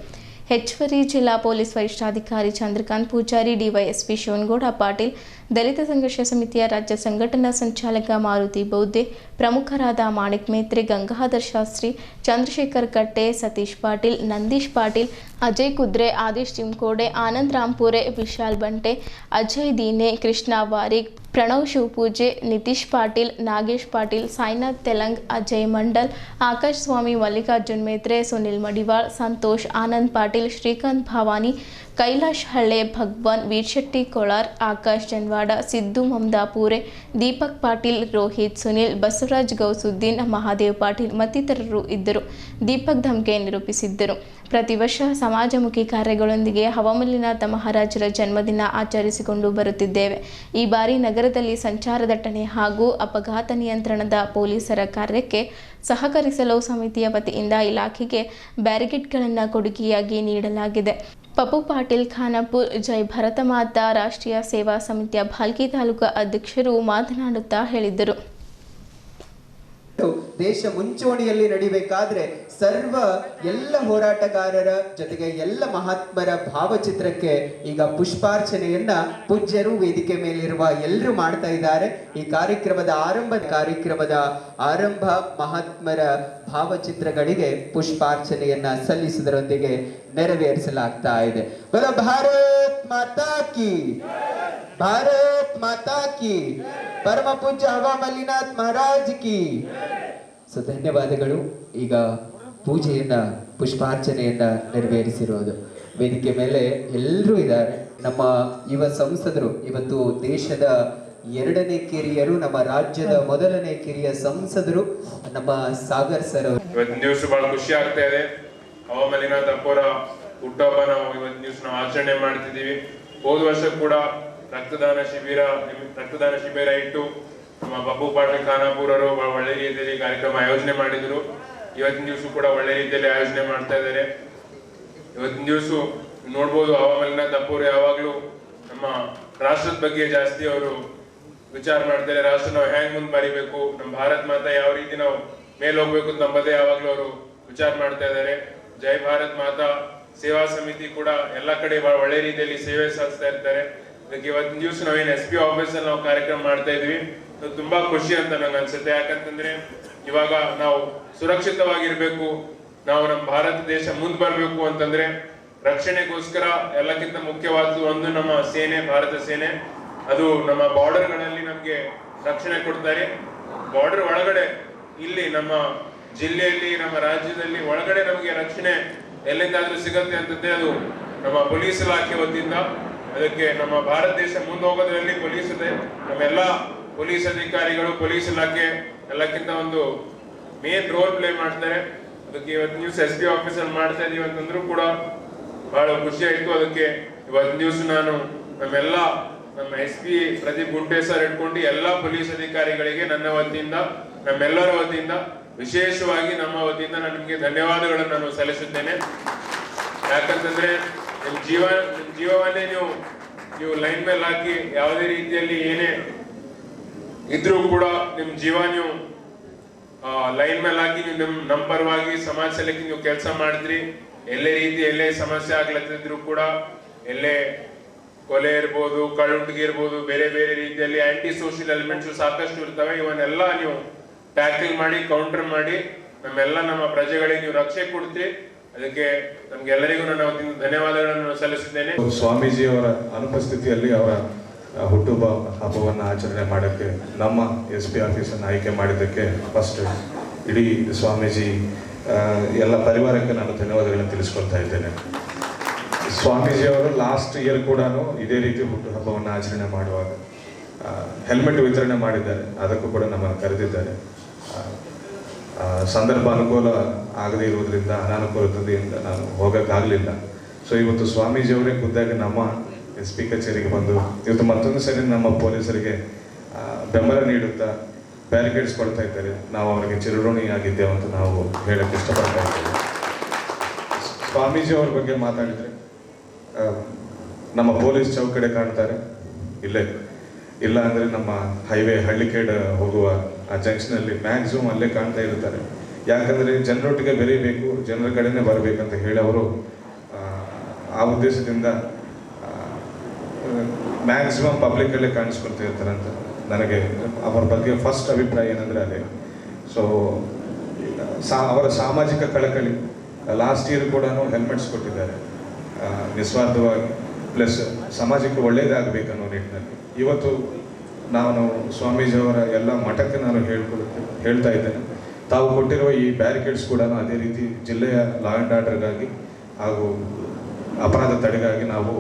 ಹೆಚ್ಚುವರಿ ಜಿಲ್ಲಾ ಪೊಲೀಸ್ ವರಿಷ್ಠಾಧಿಕಾರಿ ಚಂದ್ರಕಾಂತ್ ಪೂಜಾರಿ, ಡಿವೈಎಸ್ಪಿ ಶಿವನಗೌಡ ಪಾಟೀಲ್, ದಲಿತ ಸಂಘರ್ಷ ಸಮಿತಿಯ ರಾಜ್ಯ ಸಂಘಟನಾ ಸಂಚಾಲಕ ಮಾರುತಿ ಬೌದ್ಧೆ, ಪ್ರಮುಖರಾದ ಮಾಣಿಕ್ ಮೇತ್ರೆ, ಗಂಗಾಧರ್ ಶಾಸ್ತ್ರಿ, ಚಂದ್ರಶೇಖರ್ ಕಟ್ಟೆ, ಸತೀಶ್ ಪಾಟೀಲ್, ನಂದೀಶ್ ಪಾಟೀಲ್, ಅಜಯ್ ಕುದ್ರೆ, ಆದಿಶ್ ಚಿಮ್ಕೋಡೆ, ಆನಂದ್ ರಾಂಪುರೆ, ವಿಶಾಲ್ ಬಂಟೆ, ಅಜಯ್ ದೀನೆ, ಕೃಷ್ಣ ವಾರಿಗ್, ಪ್ರಣವ್ ಶಿವಪೂಜೆ, ನಿತೀಶ್ ಪಾಟೀಲ್, ನಾಗೇಶ್ ಪಾಟೀಲ್, ಸಾಯಿನಾಥ್ ತೆಲಂಗ್, ಅಜಯ್ ಮಂಡಲ್, ಆಕಾಶ್ ಸ್ವಾಮಿ, ಮಲ್ಲಿಕಾರ್ಜುನ್ ಮೇತ್ರೆ, ಸುನಿಲ್ ಮಡಿವಾಳ್, ಸಂತೋಷ್, ಆನಂದ್ ಪಾಟೀಲ್, ಶ್ರೀಕಾಂತ್ ಭಾವಾನಿ, ಕೈಲಾಶ್ ಹಳ್ಳೆ, ಭಗವಾನ್, ವೀರ್ಶೆಟ್ಟಿ ಕೋಲಾರ್, ಆಕಾಶ್ ಜನ್ವಾಡ, ಸಿದ್ದು ಮಮದಾಪುರೆ, ದೀಪಕ್ ಪಾಟೀಲ್, ರೋಹಿತ್, ಸುನಿಲ್, ಬಸವರಾಜ್ ಗೌಸುದ್ದೀನ್, ಮಹಾದೇವ್ ಪಾಟೀಲ್ ಮತ್ತಿತರರು ಇದ್ದರು. ದೀಪಕ್ ಧಮ್ಕೆ ನಿರೂಪಿಸಿದ್ದರು. ಪ್ರತಿ ವರ್ಷ ಸಮಾಜಮುಖಿ ಕಾರ್ಯಗಳೊಂದಿಗೆ ಹವಮಲ್ಲಿನಾಥ ಮಹಾರಾಜರ ಜನ್ಮದಿನ ಆಚರಿಸಿಕೊಂಡು ಬರುತ್ತಿದ್ದೇವೆ. ಈ ಬಾರಿ ನಗರದಲ್ಲಿ ಸಂಚಾರ ದಟ್ಟಣೆ ಹಾಗೂ ಅಪಘಾತ ನಿಯಂತ್ರಣದ ಪೊಲೀಸರ ಕಾರ್ಯಕ್ಕೆ ಸಹಕರಿಸಲು ಸಮಿತಿಯ ವತಿಯಿಂದ ಇಲಾಖೆಗೆ ಬ್ಯಾರಿಗೇಡ್ಗಳನ್ನು ಕೊಡುಗೆಯಾಗಿ ನೀಡಲಾಗಿದೆ. ಪಪ್ಪು ಪಾಟೀಲ್ ಖಾನಾಪುರ್, ಜೈ ಭಾರತ ಮಾತಾ ರಾಷ್ಟ್ರೀಯ ಸೇವಾ ಸಮಿತಿಯ ಭಾಲ್ಕಿ ತಾಲೂಕು ಅಧ್ಯಕ್ಷರು ಮಾತನಾಡುತ್ತಾ ಹೇಳಿದರು. ದೇಶ ಮುಂಚೂಣಿಯಲ್ಲಿ ನಡಿಬೇಕಾದ್ರೆ ಎಲ್ಲ ಹೋರಾಟಗಾರರ ಜೊತೆಗೆ ಎಲ್ಲ ಮಹಾತ್ಮರ ಭಾವಚಿತ್ರಕ್ಕೆ ಈಗ ಪುಷ್ಪಾರ್ಚನೆಯನ್ನ ಪೂಜ್ಯರು ವೇದಿಕೆ ಮೇಲಿರುವ ಎಲ್ಲರೂ ಮಾಡ್ತಾ ಇದ್ದಾರೆ. ಈ ಕಾರ್ಯಕ್ರಮದ ಆರಂಭ ಮಹಾತ್ಮರ ಭಾವಚಿತ್ರಗಳಿಗೆ ಪುಷ್ಪಾರ್ಚನೆಯನ್ನ ಸಲ್ಲಿಸುವುದರೊಂದಿಗೆ ನೆರವೇರಿಸಲಾಗ್ತಾ ಇದೆ. ಬಲೋ ಭಾರತ್ ಮಾತಾ ಕಿ, ಭಾರತ್ ಮಾತಾ ಕಿ, ಪರಮ ಪೂಜ್ಯ ಹವಾ ಮಲ್ಲಿನಾಥ್ ಮಹಾರಾಜ್ ಕಿ. ಸೊ ಧನ್ಯವಾದಗಳು. ಈಗ ಪೂಜೆಯನ್ನ ಪುಷ್ಪಾರ್ಚನೆಯನ್ನ ನೆರವೇರಿಸಿರೋದು ವೇದಿಕೆ ಮೇಲೆ ಎಲ್ಲರೂ ಇದ್ದಾರೆ. ನಮ್ಮ ಯುವ ಸಂಸದರು ಇವತ್ತು ದೇಶದ 2ನೇ ಕಿರಿಯರು, ನಮ್ಮ ರಾಜ್ಯದ 1ನೇ ಕಿರಿಯ ಸಂಸದರು ನಮ್ಮ ಸಾಗರ್ ಸರ್ ಅವರು. ಇವತ್ತಿನ ದಿವಸ ಬಹಳ ಖುಷಿ ಆಗ್ತಾ ಇದೆ. ಹವಾ ಮಲ್ಲಿನಾಥ್ ಅಪ್ಪರ ಹುಟ್ಟುಹಬ್ಬ ನಾವು ಇವತ್ತಿನ ದಿವಸ ನಾವು ಆಚರಣೆ ಮಾಡ್ತಿದ್ದೀವಿ. ಹೋದ ವರ್ಷ ಕೂಡ ರಕ್ತದಾನ ಶಿಬಿರ ಇಟ್ಟು ನಮ್ಮ ಬಬ್ಬು ಪಾಟೀಲ್ ಖಾನಾಪುರ್ ಅವರು ಒಳ್ಳೆ ರೀತಿಯಲ್ಲಿ ಕಾರ್ಯಕ್ರಮ ಆಯೋಜನೆ ಮಾಡಿದ್ರು. ಇವತ್ತಿನ ದಿವಸ ಕೂಡ ಒಳ್ಳೆ ರೀತಿಯಲ್ಲಿ ಆಯೋಜನೆ ಮಾಡ್ತಾ ಇದ್ದಾರೆ. ಇವತ್ತಿನ ದಿವಸ ನೋಡ್ಬೋದು, ಹವಾ ಮಲ್ಲಿನಾಥ್ ಅಪ್ಪರು ಯಾವಾಗ್ಲೂ ನಮ್ಮ ರಾಷ್ಟ್ರದ ಬಗ್ಗೆ ಜಾಸ್ತಿ ಅವರು ವಿಚಾರ ಮಾಡ್ತಾರೆ. ರಾಷ್ಟ್ರ ನಾವು ಹೆಂಗ್ ಮುಂದೆ ಬರಿಬೇಕು, ನಮ್ಮ ಭಾರತ್ ಮಾತಾ ಯಾವ ರೀತಿ ನಾವು ಮೇಲೆ ಹೋಗ್ಬೇಕು ಅಂತ ನಮ್ಮದೇ ಯಾವಾಗ್ಲೂ ಅವರು ವಿಚಾರ ಮಾಡ್ತಾ ಇದ್ದಾರೆ. ಜೈ ಭಾರತ್ ಮಾತಾ ಸೇವಾ ಸಮಿತಿ ಕೂಡ ಎಲ್ಲ ಕಡೆ ಒಳ್ಳೆ ರೀತಿಯಲ್ಲಿ ಸೇವೆ ಸಲ್ಲಿಸ್ತಾ ಇರ್ತಾರೆ. ಅದಕ್ಕೆ ಇವತ್ತಿನ ದಿವಸ ನಾವೇನು SP ಆಫೀಸ್ ಅಲ್ಲಿ ನಾವು ಕಾರ್ಯಕ್ರಮ ಮಾಡ್ತಾ ಇದ್ವಿ, ತುಂಬಾ ಖುಷಿ ಅಂತ ನಂಗೆ ಅನ್ಸುತ್ತೆ. ಯಾಕಂತಂದ್ರೆ ಇವಾಗ ನಾವು ಸುರಕ್ಷಿತವಾಗಿರ್ಬೇಕು, ನಾವು ನಮ್ಮ ಭಾರತ ದೇಶ ಮುಂದೆ ಬರ್ಬೇಕು ಅಂತಂದ್ರೆ ರಕ್ಷಣೆಗೋಸ್ಕರ ಎಲ್ಲಕ್ಕಿಂತ ಮುಖ್ಯವಾದ ಒಂದು ನಮ್ಮ ಸೇನೆ, ಭಾರತ ಸೇನೆ. ಅದು ನಮ್ಮ ಬಾರ್ಡರ್ಗಳಲ್ಲಿ ನಮ್ಗೆ ರಕ್ಷಣೆ ಕೊಡ್ತಾರೆ. ಬಾರ್ಡರ್ ಒಳಗಡೆ ಇಲ್ಲಿ ನಮ್ಮ ಜಿಲ್ಲೆಯಲ್ಲಿ, ನಮ್ಮ ರಾಜ್ಯದಲ್ಲಿ ಒಳಗಡೆ ನಮಗೆ ರಕ್ಷಣೆ ಎಲ್ಲಿಂದಾದ್ರೂ ಸಿಗತ್ತೆ ಅಂತಂದ್ರೆ ಅದು ನಮ್ಮ ಪೊಲೀಸ್ ಇಲಾಖೆ ವತಿಯಿಂದ. ಅದಕ್ಕೆ ನಮ್ಮ ಭಾರತ ದೇಶ ಮುಂದೆ ಹೋಗೋದ್ರಲ್ಲಿ ನಮ್ಮೆಲ್ಲ ಪೊಲೀಸ್ ಅಧಿಕಾರಿಗಳು, ಪೊಲೀಸ್ ಇಲಾಖೆ ಎಲ್ಲಕ್ಕಿಂತ ಒಂದು ಮೇನ್ ರೋಲ್ ಪ್ಲೇ ಮಾಡ್ತಾರೆ. ಅದಕ್ಕೆ ಇವತ್ತು ನ್ಯೂಸ್ SP ಆಫೀಸಲ್ಲಿ ಮಾಡ್ತಾ ಇದೀವಿ ಅಂತಂದ್ರೂ ಕೂಡ ಬಹಳ ಖುಷಿ ಆಯ್ತು. ಅದಕ್ಕೆ ಇವತ್ತಿನ ದಿವಸ ನಾನು ನಮ್ಮ SP ಪ್ರದೀಪ್ ಗುಂಟೆ ಸರ್ ಇಟ್ಕೊಂಡು ಎಲ್ಲ ಪೊಲೀಸ್ ಅಧಿಕಾರಿಗಳಿಗೆ ನನ್ನ ವತಿಯಿಂದ, ನಮ್ಮೆಲ್ಲರ ವತಿಯಿಂದ, ವಿಶೇಷವಾಗಿ ನಮ್ಮ ವತಿಯಿಂದ ನಾನು ನಿಮಗೆ ಧನ್ಯವಾದಗಳನ್ನು ನಾನು ಸಲ್ಲಿಸುತ್ತೇನೆ. ಯಾಕಂತಂದ್ರೆ ನಿಮ್ ಜೀವವನ್ನೇ ನೀವು ಲೈನ್ ಮೇಲೆ ಹಾಕಿ ಯಾವುದೇ ರೀತಿಯಲ್ಲಿ ಏನೇ ಇದ್ರೂ ಕೂಡ ನಿಮ್ ಜೀವ ನೀವು ಲೈನ್ ಮೇಲೆ ಹಾಕಿ ನೀವು ನಮ್ಮ ಪರವಾಗಿ ಸಮಾಜ ಸೇವೆಗೆ ನೀವು ಕೆಲಸ ಮಾಡಿದ್ರಿ. ಎಲ್ಲೇ ಸಮಸ್ಯೆ ಆಗ್ಲತ್ತಿದ್ರು ಕೂಡ, ಎಲ್ಲೇ ಕೊಲೆ ಇರ್ಬೋದು, ಕಳ್ಳುಂಡಿಗೆ ಇರ್ಬೋದು, ಬೇರೆ ಬೇರೆ ರೀತಿಯಲ್ಲಿ ಆಂಟಿ ಸೋಷಿಯಲ್ ಎಲಿಮೆಂಟ್ಸ್ ಸಾಕಷ್ಟು ಇರ್ತವೆ. ಇವನ್ನೆಲ್ಲ ನೀವು ಟ್ಯಾಕಲ್ ಮಾಡಿ, ಕೌಂಟರ್ ಮಾಡಿ ನಮ್ಮ ಪ್ರಜೆಗಳಿಗೆ ನೀವು ರಕ್ಷೆ ಕೊಡ್ತೀರಿ. ಅದಕ್ಕೆ ನಮ್ಗೆಲ್ಲರಿಗೂ ನನ್ನ ಧನ್ಯವಾದಗಳನ್ನು ಸಲ್ಲಿಸುತ್ತೇನೆ. ಸ್ವಾಮೀಜಿಯವರ ಅನುಪಸ್ಥಿತಿಯಲ್ಲಿ ಅವರ ಹುಟ್ಟುಹಬ್ಬ ಹಬ್ಬವನ್ನು ಆಚರಣೆ ಮಾಡೋಕ್ಕೆ ನಮ್ಮ SP ಆಫೀಸನ್ನು ಆಯ್ಕೆ ಮಾಡಿದ್ದಕ್ಕೆ ಫಸ್ಟ್ ಇಡೀ ಸ್ವಾಮೀಜಿ ಎಲ್ಲ ಪರಿವಾರಕ್ಕೆ ನಾನು ಧನ್ಯವಾದಗಳನ್ನು ತಿಳಿಸ್ಕೊಳ್ತಾ ಇದ್ದೇನೆ. ಸ್ವಾಮೀಜಿಯವರು ಲಾಸ್ಟ್ ಇಯರ್ ಕೂಡ ಇದೇ ರೀತಿ ಹುಟ್ಟುಹಬ್ಬವನ್ನು ಆಚರಣೆ ಮಾಡುವಾಗ ಹೆಲ್ಮೆಟ್ ವಿತರಣೆ ಮಾಡಿದ್ದಾರೆ. ಅದಕ್ಕೂ ಕೂಡ ನಮ್ಮನ್ನು ಕರೆದಿದ್ದಾರೆ. ಸಂದರ್ಭ ಅನುಕೂಲ ಆಗದೇ ಇರುವುದರಿಂದ, ಅನಾನುಕೂಲತೆಯಿಂದ ನಾನು ಹೋಗೋಕ್ಕಾಗಲಿಲ್ಲ. ಸೊ ಇವತ್ತು ಸ್ವಾಮೀಜಿಯವರೇ ಖುದ್ದಾಗಿ ನಮ್ಮ SP ಕಚೇರಿಗೆ ಬಂದು ಇವತ್ತು ಮತ್ತೊಂದು ಸರಿ ನಮ್ಮ ಪೊಲೀಸರಿಗೆ ಬೆಂಬಲ ನೀಡುತ್ತಾ ಬ್ಯಾರಿಕೇಡ್ಸ್ ಕೊಡ್ತಾ ಇದ್ದಾರೆ. ನಾವು ಅವರಿಗೆ ಚಿರಋಣಿಯಾಗಿದ್ದೇವೆ ಅಂತ ನಾವು ಹೇಳಕ್ಕೆ ಇಷ್ಟಪಡ್ತಾ ಇದ್ದೇವೆ. ಸ್ವಾಮೀಜಿಯವ್ರ ಬಗ್ಗೆ ಮಾತಾಡಿದರೆ ನಮ್ಮ ಪೊಲೀಸ್ ಚೌಕಡೆ ಕಾಣ್ತಾರೆ ಇಲ್ಲೇ, ಇಲ್ಲ ಅಂದರೆ ನಮ್ಮ ಹೈವೇ ಹಳ್ಳಿಕೇಡ್ ಹೋಗುವ ಆ ಜಂಕ್ಷನಲ್ಲಿ ಮ್ಯಾಕ್ಸಿಮಮ್ ಅಲ್ಲೇ ಕಾಣ್ತಾ ಇರ್ತಾರೆ. ಯಾಕಂದರೆ ಜನರೊಟ್ಟಿಗೆ ಬೆರೀಬೇಕು, ಜನರ ಕಡೆನೇ ಬರಬೇಕಂತ ಹೇಳಿ ಅವರು ಆ ಉದ್ದೇಶದಿಂದ ಮ್ಯಾಕ್ಸಿಮಮ್ ಪಬ್ಲಿಕ್ಕಲ್ಲೇ ಕಾಣಿಸ್ಕೊಳ್ತಾ ಇರ್ತಾರೆ ಅಂತ ನನಗೆ ಅವರ ಬಗ್ಗೆ ಫಸ್ಟ್ ಅಭಿಪ್ರಾಯ ಏನಂದರೆ ಅದೇ. ಸೊ ಅವರ ಸಾಮಾಜಿಕ ಕಳಕಳಿ, ಲಾಸ್ಟ್ ಇಯರ್ ಕೂಡ ಹೆಲ್ಮೆಟ್ಸ್ ಕೊಟ್ಟಿದ್ದಾರೆ ನಿಸ್ವಾರ್ಥವಾಗಿ, ಪ್ಲಸ್ ಸಮಾಜಕ್ಕೆ ಒಳ್ಳೆಯದಾಗಬೇಕನ್ನೋ ನಿಟ್ಟಿನಲ್ಲಿ. ಇವತ್ತು ನಾನು ಸ್ವಾಮೀಜಿಯವರ ಎಲ್ಲ ಮಠಕ್ಕೆ ನಾನು ಹೇಳ್ತಾ ಇದ್ದೇನೆ, ತಾವು ಕೊಟ್ಟಿರುವ ಈ ಬ್ಯಾರಿಕೇಡ್ಸ್ ಕೂಡ ಅದೇ ರೀತಿ ಜಿಲ್ಲೆಯ ಲಾ ಆ್ಯಂಡ್ ಆರ್ಡರ್ಗಾಗಿ ಹಾಗೂ ಅಪರಾಧ ತಡೆಗಾಗಿ ನಾವು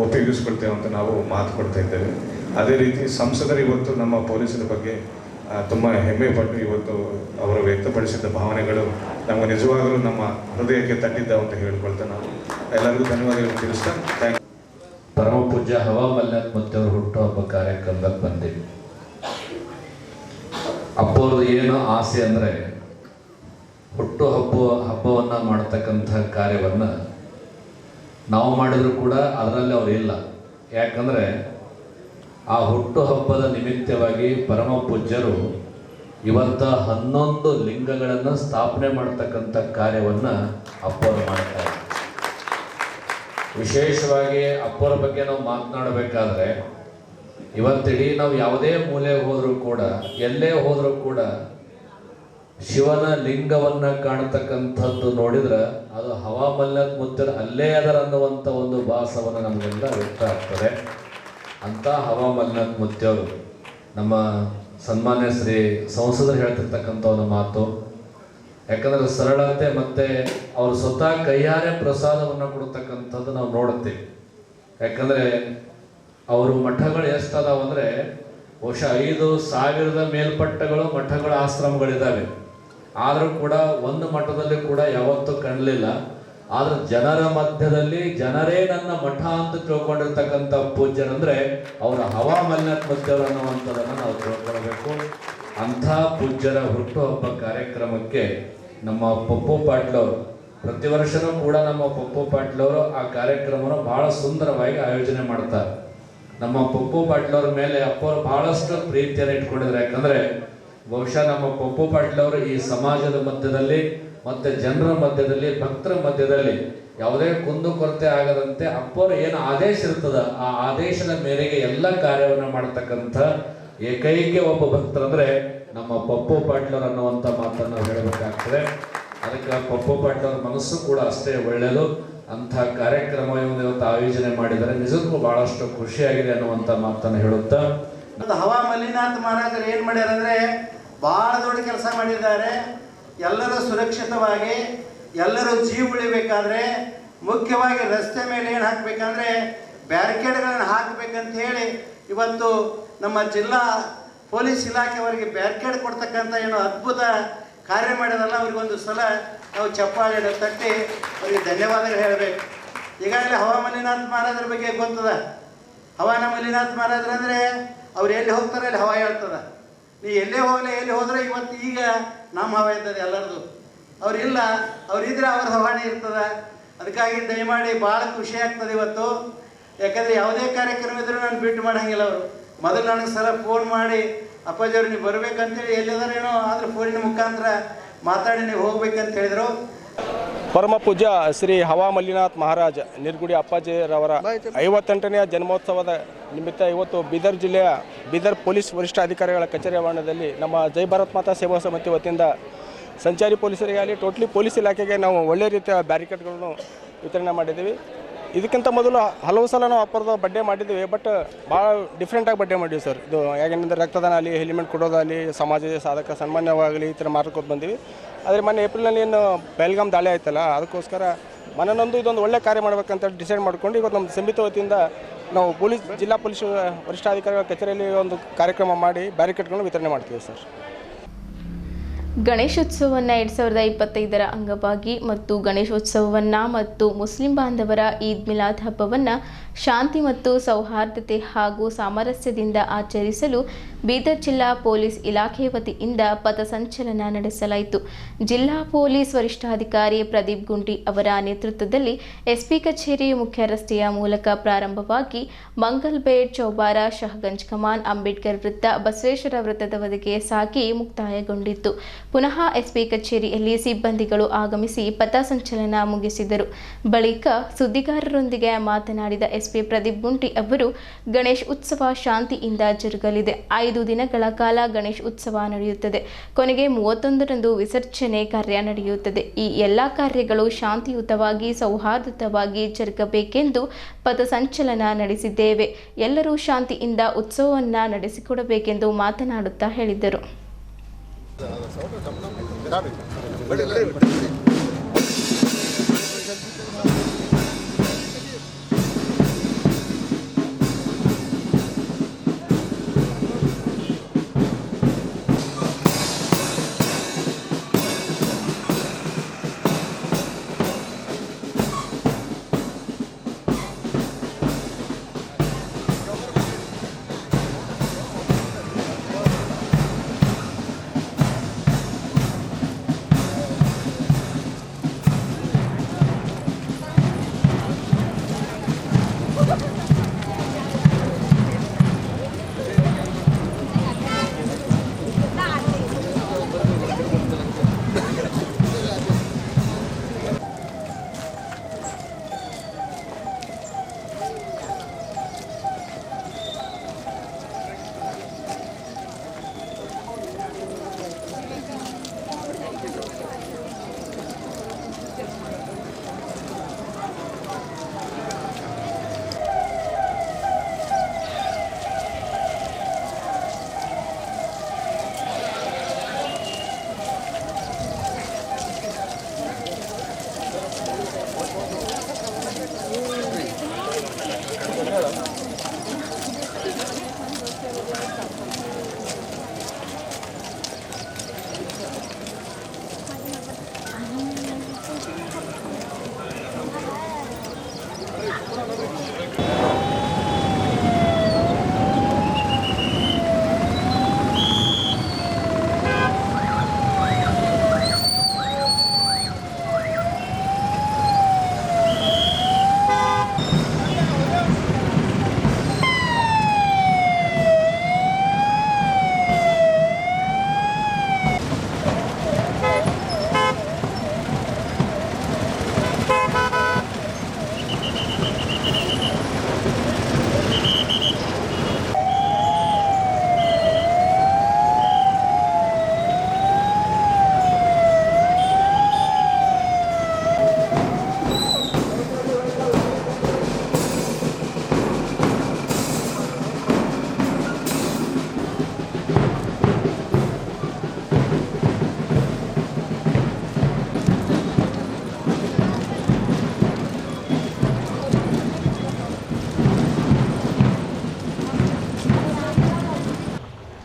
ಉಪಯೋಗಿಸ್ಕೊಳ್ತೇವೆ ಅಂತ ನಾವು ಮಾತು ಕೊಡ್ತಾ ಇದ್ದೇವೆ. ಅದೇ ರೀತಿ ಸಂಸದರು ಇವತ್ತು ನಮ್ಮ ಪೊಲೀಸರ ಬಗ್ಗೆ ತುಂಬ ಹೆಮ್ಮೆ ಪಟ್ಟು ಇವತ್ತು ಅವರು ವ್ಯಕ್ತಪಡಿಸಿದ ಭಾವನೆಗಳು ನಮಗೆ ನಿಜವಾಗಲೂ ನಮ್ಮ ಹೃದಯಕ್ಕೆ ತಟ್ಟಿದ್ದಾವೆ ಅಂತ ಹೇಳ್ಕೊಳ್ತಾ ನಾವು ಎಲ್ಲರಿಗೂ ಧನ್ಯವಾದಗಳನ್ನು ತಿಳಿಸ್ತಾ ಥ್ಯಾಂಕ್ ಯು. ಪರಮ ಪೂಜ್ಯ ಹವಾ ಮಲ್ಲಿನಾಥ್ ಮತ್ತವ್ರ ಹುಟ್ಟುಹಬ್ಬ ಕಾರ್ಯಕ್ರಮದಲ್ಲಿ ಬಂದೀವಿ. ಅಪ್ಪವ್ರದ್ದು ಏನು ಆಸೆ ಅಂದರೆ ಹಬ್ಬವನ್ನು ಮಾಡ್ತಕ್ಕಂಥ ಕಾರ್ಯವನ್ನು ನಾವು ಮಾಡಿದರೂ ಕೂಡ ಅದರಲ್ಲಿ ಅವರು ಇಲ್ಲ. ಯಾಕಂದರೆ ಆ ಹುಟ್ಟುಹಬ್ಬದ ನಿಮಿತ್ತವಾಗಿ ಪರಮ ಪೂಜ್ಯರು ಇವತ್ತ 11 ಲಿಂಗಗಳನ್ನು ಸ್ಥಾಪನೆ ಮಾಡ್ತಕ್ಕಂಥ ಕಾರ್ಯವನ್ನು ಅಪ್ಪವರು ಮಾಡ್ತಾರೆ. ವಿಶೇಷವಾಗಿ ಅಪ್ಪರ ಬಗ್ಗೆ ನಾವು ಮಾತನಾಡಬೇಕಾದ್ರೆ ಇವತ್ತಿಡೀ ನಾವು ಯಾವುದೇ ಮೂಲೆ ಹೋದರೂ ಕೂಡ, ಎಲ್ಲೇ ಹೋದರೂ ಕೂಡ ಶಿವನ ಲಿಂಗವನ್ನ ಕಾಣತಕ್ಕಂಥದ್ದು ನೋಡಿದ್ರೆ ಅದು ಹವಾಮಲ್ನಾಥ್ ಮುತ್ಯರು ಅಲ್ಲೇ ಅದರ ಅನ್ನುವಂಥ ಒಂದು ಭಾಸವನ್ನು ನಮಗೆಲ್ಲ ವ್ಯಕ್ತ ಆಗ್ತದೆ. ಅಂತ ಹವಾಮಲ್ನಾಥ್ ಮುತ್ಯರು ನಮ್ಮ ಸನ್ಮಾನ್ಯ ಶ್ರೀ ಸಂಸದರು ಹೇಳ್ತಿರ್ತಕ್ಕಂಥ ಒಂದು ಮಾತು. ಯಾಕಂದ್ರೆ ಸರಳತೆ ಮತ್ತೆ ಅವರು ಸ್ವತಃ ಕೈಯಾರೆ ಪ್ರಸಾದವನ್ನು ಕೊಡ್ತಕ್ಕಂಥದ್ದು ನಾವು ನೋಡುತ್ತೀವಿ. ಯಾಕಂದ್ರೆ ಅವರು ಮಠಗಳು ಎಷ್ಟದಾವ ಅಂದ್ರೆ ಬಹುಶಃ 5,000 ಮೇಲ್ಪಟ್ಟಗಳು ಮಠಗಳ ಆಶ್ರಮಗಳಿದ್ದಾವೆ. ಆದರೂ ಕೂಡ ಒಂದು ಮಠದಲ್ಲಿ ಕೂಡ ಯಾವತ್ತೂ ಕಾಣಲಿಲ್ಲ. ಆದ್ರೆ ಜನರ ಮಧ್ಯದಲ್ಲಿ ಜನರೇ ನನ್ನ ಮಠ ಅಂತ ತಿಳ್ಕೊಂಡಿರ್ತಕ್ಕಂಥ ಪೂಜ್ಯರಂದ್ರೆ ಅವರ ಹವಾಮಲ್ನಾಥ್ ಮುತ್ಯರು ಅನ್ನುವಂಥದ್ದನ್ನು ನಾವು ತಿಳ್ಕೊಳ್ಬೇಕು. ಅಂಥ ಪೂಜ್ಯರ ಹುಟ್ಟುಹಬ್ಬ ಕಾರ್ಯಕ್ರಮಕ್ಕೆ ನಮ್ಮ ಪಪ್ಪು ಪಾಟ್ಲವರು ಪ್ರತಿ ವರ್ಷನೂ ಕೂಡ ನಮ್ಮ ಪಪ್ಪು ಪಾಟ್ಲವರು ಆ ಕಾರ್ಯಕ್ರಮವನ್ನು ಬಹಳ ಸುಂದರವಾಗಿ ಆಯೋಜನೆ ಮಾಡ್ತಾರೆ. ನಮ್ಮ ಪಪ್ಪು ಪಾಟ್ಲವ್ರ ಮೇಲೆ ಅಪ್ಪವರು ಬಹಳಷ್ಟು ಪ್ರೀತಿಯನ್ನು ಇಟ್ಕೊಂಡಿದ್ದಾರೆ. ಯಾಕಂದ್ರೆ ಬಹುಶಃ ನಮ್ಮ ಪಪ್ಪು ಪಾಟ್ಲವರು ಈ ಸಮಾಜದ ಮಧ್ಯದಲ್ಲಿ ಮತ್ತೆ ಜನರ ಮಧ್ಯದಲ್ಲಿ, ಭಕ್ತರ ಮಧ್ಯದಲ್ಲಿ ಯಾವುದೇ ಕುಂದುಕೊರತೆ ಆಗದಂತೆ ಅಪ್ಪವರು ಏನು ಆದೇಶ ಇರ್ತದ ಆ ಆದೇಶದ ಮೇರೆಗೆ ಎಲ್ಲ ಕಾರ್ಯವನ್ನು ಮಾಡತಕ್ಕಂಥ ಏಕೈಕ ಒಬ್ಬ ಭಕ್ತರಂದ್ರೆ ನಮ್ಮ ಪಪ್ಪು ಪಾಟ್ಲರ್ ಅನ್ನುವಂಥ ಮಾತನ್ನು ನಾವು ಹೇಳಬೇಕಾಗ್ತದೆ. ಅದಕ್ಕೆ ಪಪ್ಪು ಪಾಟ್ಲವ್ರ ಮನಸ್ಸು ಕೂಡ ಅಷ್ಟೇ ಒಳ್ಳೆಯದು. ಅಂಥ ಕಾರ್ಯಕ್ರಮ ಇವತ್ತು ಆಯೋಜನೆ ಮಾಡಿದರೆ ನಿಜಕ್ಕೂ ಬಹಳಷ್ಟು ಖುಷಿಯಾಗಿದೆ ಅನ್ನುವಂಥ ಮಾತನ್ನು ಹೇಳುತ್ತಾ, ಹವಾ ಮಲ್ಲಿನಾಥ್ ಮಹಾರಾಜರು ಏನು ಮಾಡ್ಯಾರ ಅಂದರೆ ಭಾಳ ದೊಡ್ಡ ಕೆಲಸ ಮಾಡಿದ್ದಾರೆ. ಎಲ್ಲರೂ ಸುರಕ್ಷಿತವಾಗಿ ಎಲ್ಲರೂ ಜೀವ ಉಳಿಬೇಕಾದ್ರೆ ಮುಖ್ಯವಾಗಿ ರಸ್ತೆ ಮೇಲೆ ಏನು ಹಾಕಬೇಕಂದ್ರೆ ಬ್ಯಾರಿಕೇಡ್ಗಳನ್ನು ಹಾಕಬೇಕಂತ ಹೇಳಿ ಇವತ್ತು ನಮ್ಮ ಜಿಲ್ಲಾ ಪೊಲೀಸ್ ಇಲಾಖೆಯವರಿಗೆ ಬ್ಯಾರಿಕೇಡ್ ಕೊಡ್ತಕ್ಕಂಥ ಏನು ಅದ್ಭುತ ಕಾರ್ಯ ಮಾಡಿದಲ್ಲ, ಅವ್ರಿಗೊಂದು ಸಲ ನಾವು ಚಪ್ಪಾಳೆ ತಟ್ಟಿ ಅವರಿಗೆ ಧನ್ಯವಾದಗಳು ಹೇಳಬೇಕು. ಈಗಾಗಲೇ ಹವಾ ಮಲ್ಲಿನಾಥ್ ಮಹಾರಾಜರ ಬಗ್ಗೆ ಗೊತ್ತದ. ಹವಾನ ಮಲ್ಲಿನಾಥ್ ಮಹಾರಾಜರು ಅಂದರೆ ಅವ್ರು ಎಲ್ಲಿ ಹೋಗ್ತಾರೆ ಅಲ್ಲಿ ಹವಾ ಹೇಳ್ತದ. ನೀ ಎಲ್ಲೇ ಹೋಗಲಿ ಎಲ್ಲಿ ಹೋದ್ರೆ ಇವತ್ತು ಈಗ ನಮ್ಮ ಹವಾ ಇರ್ತದೆ ಎಲ್ಲರದು. ಅವರಿಲ್ಲ, ಅವರಿದ್ರೆ ಅವ್ರ ಹವಾನೇ ಇರ್ತದೆ. ಅದಕ್ಕಾಗಿ ದಯಮಾಡಿ ಭಾಳ ಖುಷಿ ಆಗ್ತದೆ ಇವತ್ತು. ಯಾಕಂದರೆ ಯಾವುದೇ ಕಾರ್ಯಕ್ರಮ ಇದ್ರೂ ನಾನು ಬಿಟ್ಟು ಮಾಡೋಂಗಿಲ್ಲ. ಅವರು ಮೊದಲು ನನಗೆ ಸಲ ಫೋನ್ ಮಾಡಿ ಅಪ್ಪಾಜಿಯವ್ರು ನೀವು ಬರಬೇಕಂತೇಳಿ ಎಲ್ಲಿದಾರೇನೋ ಆದ್ರೆ ಫೋನಿನ ಮುಖಾಂತರ ಮಾತಾಡಿ ನೀವು ಹೋಗ್ಬೇಕಂತ ಹೇಳಿದರು. ಪರಮ ಪೂಜ್ಯ ಶ್ರೀ ಹವಾ ಮಲ್ಲಿನಾಥ್ ಮಹಾರಾಜ್ ನಿರ್ಗುಡಿ ಅಪ್ಪಾಜಿರವರ 58ನೇ ಜನ್ಮೋತ್ಸವದ ನಿಮಿತ್ತ ಇವತ್ತು ಬೀದರ್ ಜಿಲ್ಲೆಯ ಬೀದರ್ ಪೊಲೀಸ್ ವರಿಷ್ಠಾಧಿಕಾರಿಗಳ ಕಚೇರಿ ಆವರಣದಲ್ಲಿ ನಮ್ಮ ಜೈ ಭಾರತ್ ಮಾತಾ ಸೇವಾ ಸಮಿತಿ ವತಿಯಿಂದ ಸಂಚಾರಿ ಪೊಲೀಸರಿಗೆ ಆಗಲಿ ಟೋಟ್ಲಿ ಪೊಲೀಸ್ ಇಲಾಖೆಗೆ ನಾವು ಒಳ್ಳೆಯ ರೀತಿಯ ಬ್ಯಾರಿಕೇಡ್ಗಳನ್ನು ವಿತರಣೆ ಮಾಡಿದ್ದೀವಿ. ಇದಕ್ಕಿಂತ ಮೊದಲು ಹಲವು ಸಲ ನಾವು ಅಪ್ಪರದ ಬಡ್ಡೆ ಮಾಡಿದ್ದೀವಿ. ಬಟ್ ಭಾಳ ಡಿಫ್ರೆಂಟಾಗಿ ಬಡ್ಡೆ ಮಾಡಿದ್ವಿ ಸರ್. ಇದು ಯಾಕೆಂದರೆ ರಕ್ತದಾನ ಆಗಲಿ, ಹೆಲ್ಮೆಟ್ ಕೊಡೋದಾಗಲಿ, ಸಮಾಜ ಸಾಧಕ ಸನ್ಮಾನ್ಯವಾಗಲಿ ಈ ಥರ ಮಾಡ್ಕೊತ ಬಂದೀವಿ. ಆದರೆ ಮೊನ್ನೆ ಏಪ್ರಿಲ್ನಲ್ಲಿ ಏನು ಬೆಲ್ಗಾಮ್ ದಾಳಿ ಆಯ್ತಲ್ಲ, ಅದಕ್ಕೋಸ್ಕರ ಮನನೊಂದು ಇದೊಂದು ಒಳ್ಳೆ ಕಾರ್ಯ ಮಾಡಬೇಕಂತ ಡಿಸೈಡ್ ಮಾಡ್ಕೊಂಡು ಇವತ್ತು ನಮ್ಮ ಸಮಿತಿ ವತಿಯಿಂದ ನಾವು ಜಿಲ್ಲಾ ಪೊಲೀಸ್ ವರಿಷ್ಠಾಧಿಕಾರಿಗಳ ಕಚೇರಿಯಲ್ಲಿ ಒಂದು ಕಾರ್ಯಕ್ರಮ ಮಾಡಿ ಬ್ಯಾರಿಕೇಡ್ಗಳನ್ನು ವಿತರಣೆ ಮಾಡ್ತೀವಿ ಸರ್. ಗಣೇಶೋತ್ಸವವನ್ನು 2025 ಅಂಗವಾಗಿ ಮತ್ತು ಗಣೇಶೋತ್ಸವವನ್ನು ಮತ್ತು ಮುಸ್ಲಿಂ ಬಾಂಧವರ ಈದ್ ಮಿಲಾದ್ ಹಬ್ಬವನ್ನು ಶಾಂತಿ ಮತ್ತು ಸೌಹಾರ್ದತೆ ಹಾಗೂ ಸಾಮರಸ್ಯದಿಂದ ಆಚರಿಸಲು ಬೀದರ್ ಜಿಲ್ಲಾ ಪೊಲೀಸ್ ಇಲಾಖೆ ವತಿಯಿಂದ ಪಥಸಂಚಲನ ನಡೆಸಲಾಯಿತು. ಜಿಲ್ಲಾ ಪೊಲೀಸ್ ವರಿಷ್ಠಾಧಿಕಾರಿ ಪ್ರದೀಪ್ ಗುಂಡಿ ಅವರ ನೇತೃತ್ವದಲ್ಲಿ ಎಸ್ಪಿ ಕಚೇರಿ ಮುಖ್ಯ ರಸ್ತೆಯ ಮೂಲಕ ಪ್ರಾರಂಭವಾಗಿ ಮಂಗಲ್ಬೇಡ್, ಚೌಬಾರ, ಶಹಗಂಜ್ ಕಮಾನ್, ಅಂಬೇಡ್ಕರ್ ವೃತ್ತ, ಬಸವೇಶ್ವರ ವೃತ್ತದವರೆಗೆ ಸಾಗಿ ಮುಕ್ತಾಯಗೊಂಡಿತ್ತು. ಪುನಃ ಎಸ್ಪಿ ಕಚೇರಿಯಲ್ಲಿ ಸಿಬ್ಬಂದಿಗಳು ಆಗಮಿಸಿ ಪಥಸಂಚಲನ ಮುಗಿಸಿದರು. ಬಳಿಕ ಸುದ್ದಿಗಾರರೊಂದಿಗೆ ಮಾತನಾಡಿದ ಎಸ್ಪಿ ಪ್ರದೀಪ್ ಗುಂಟಿ ಅವರು, ಗಣೇಶ್ ಉತ್ಸವ ಶಾಂತಿಯಿಂದ ಜರುಗಲಿದೆ. 5 ದಿನಗಳ ಕಾಲ ಗಣೇಶ್ ಉತ್ಸವ ನಡೆಯುತ್ತದೆ. ಕೊನೆಗೆ 31ರಂದು ವಿಸರ್ಜನೆ ಕಾರ್ಯ ನಡೆಯುತ್ತದೆ. ಈ ಎಲ್ಲ ಕಾರ್ಯಗಳು ಶಾಂತಿಯುತವಾಗಿ ಸೌಹಾರ್ದಯುತವಾಗಿ ಜರುಗಬೇಕೆಂದು ಪಥಸಂಚಲನ ನಡೆಸಿದ್ದೇವೆ. ಎಲ್ಲರೂ ಶಾಂತಿಯಿಂದ ಉತ್ಸವವನ್ನು ನಡೆಸಿಕೊಡಬೇಕೆಂದು ಮಾತನಾಡುತ್ತಾ ಹೇಳಿದರು.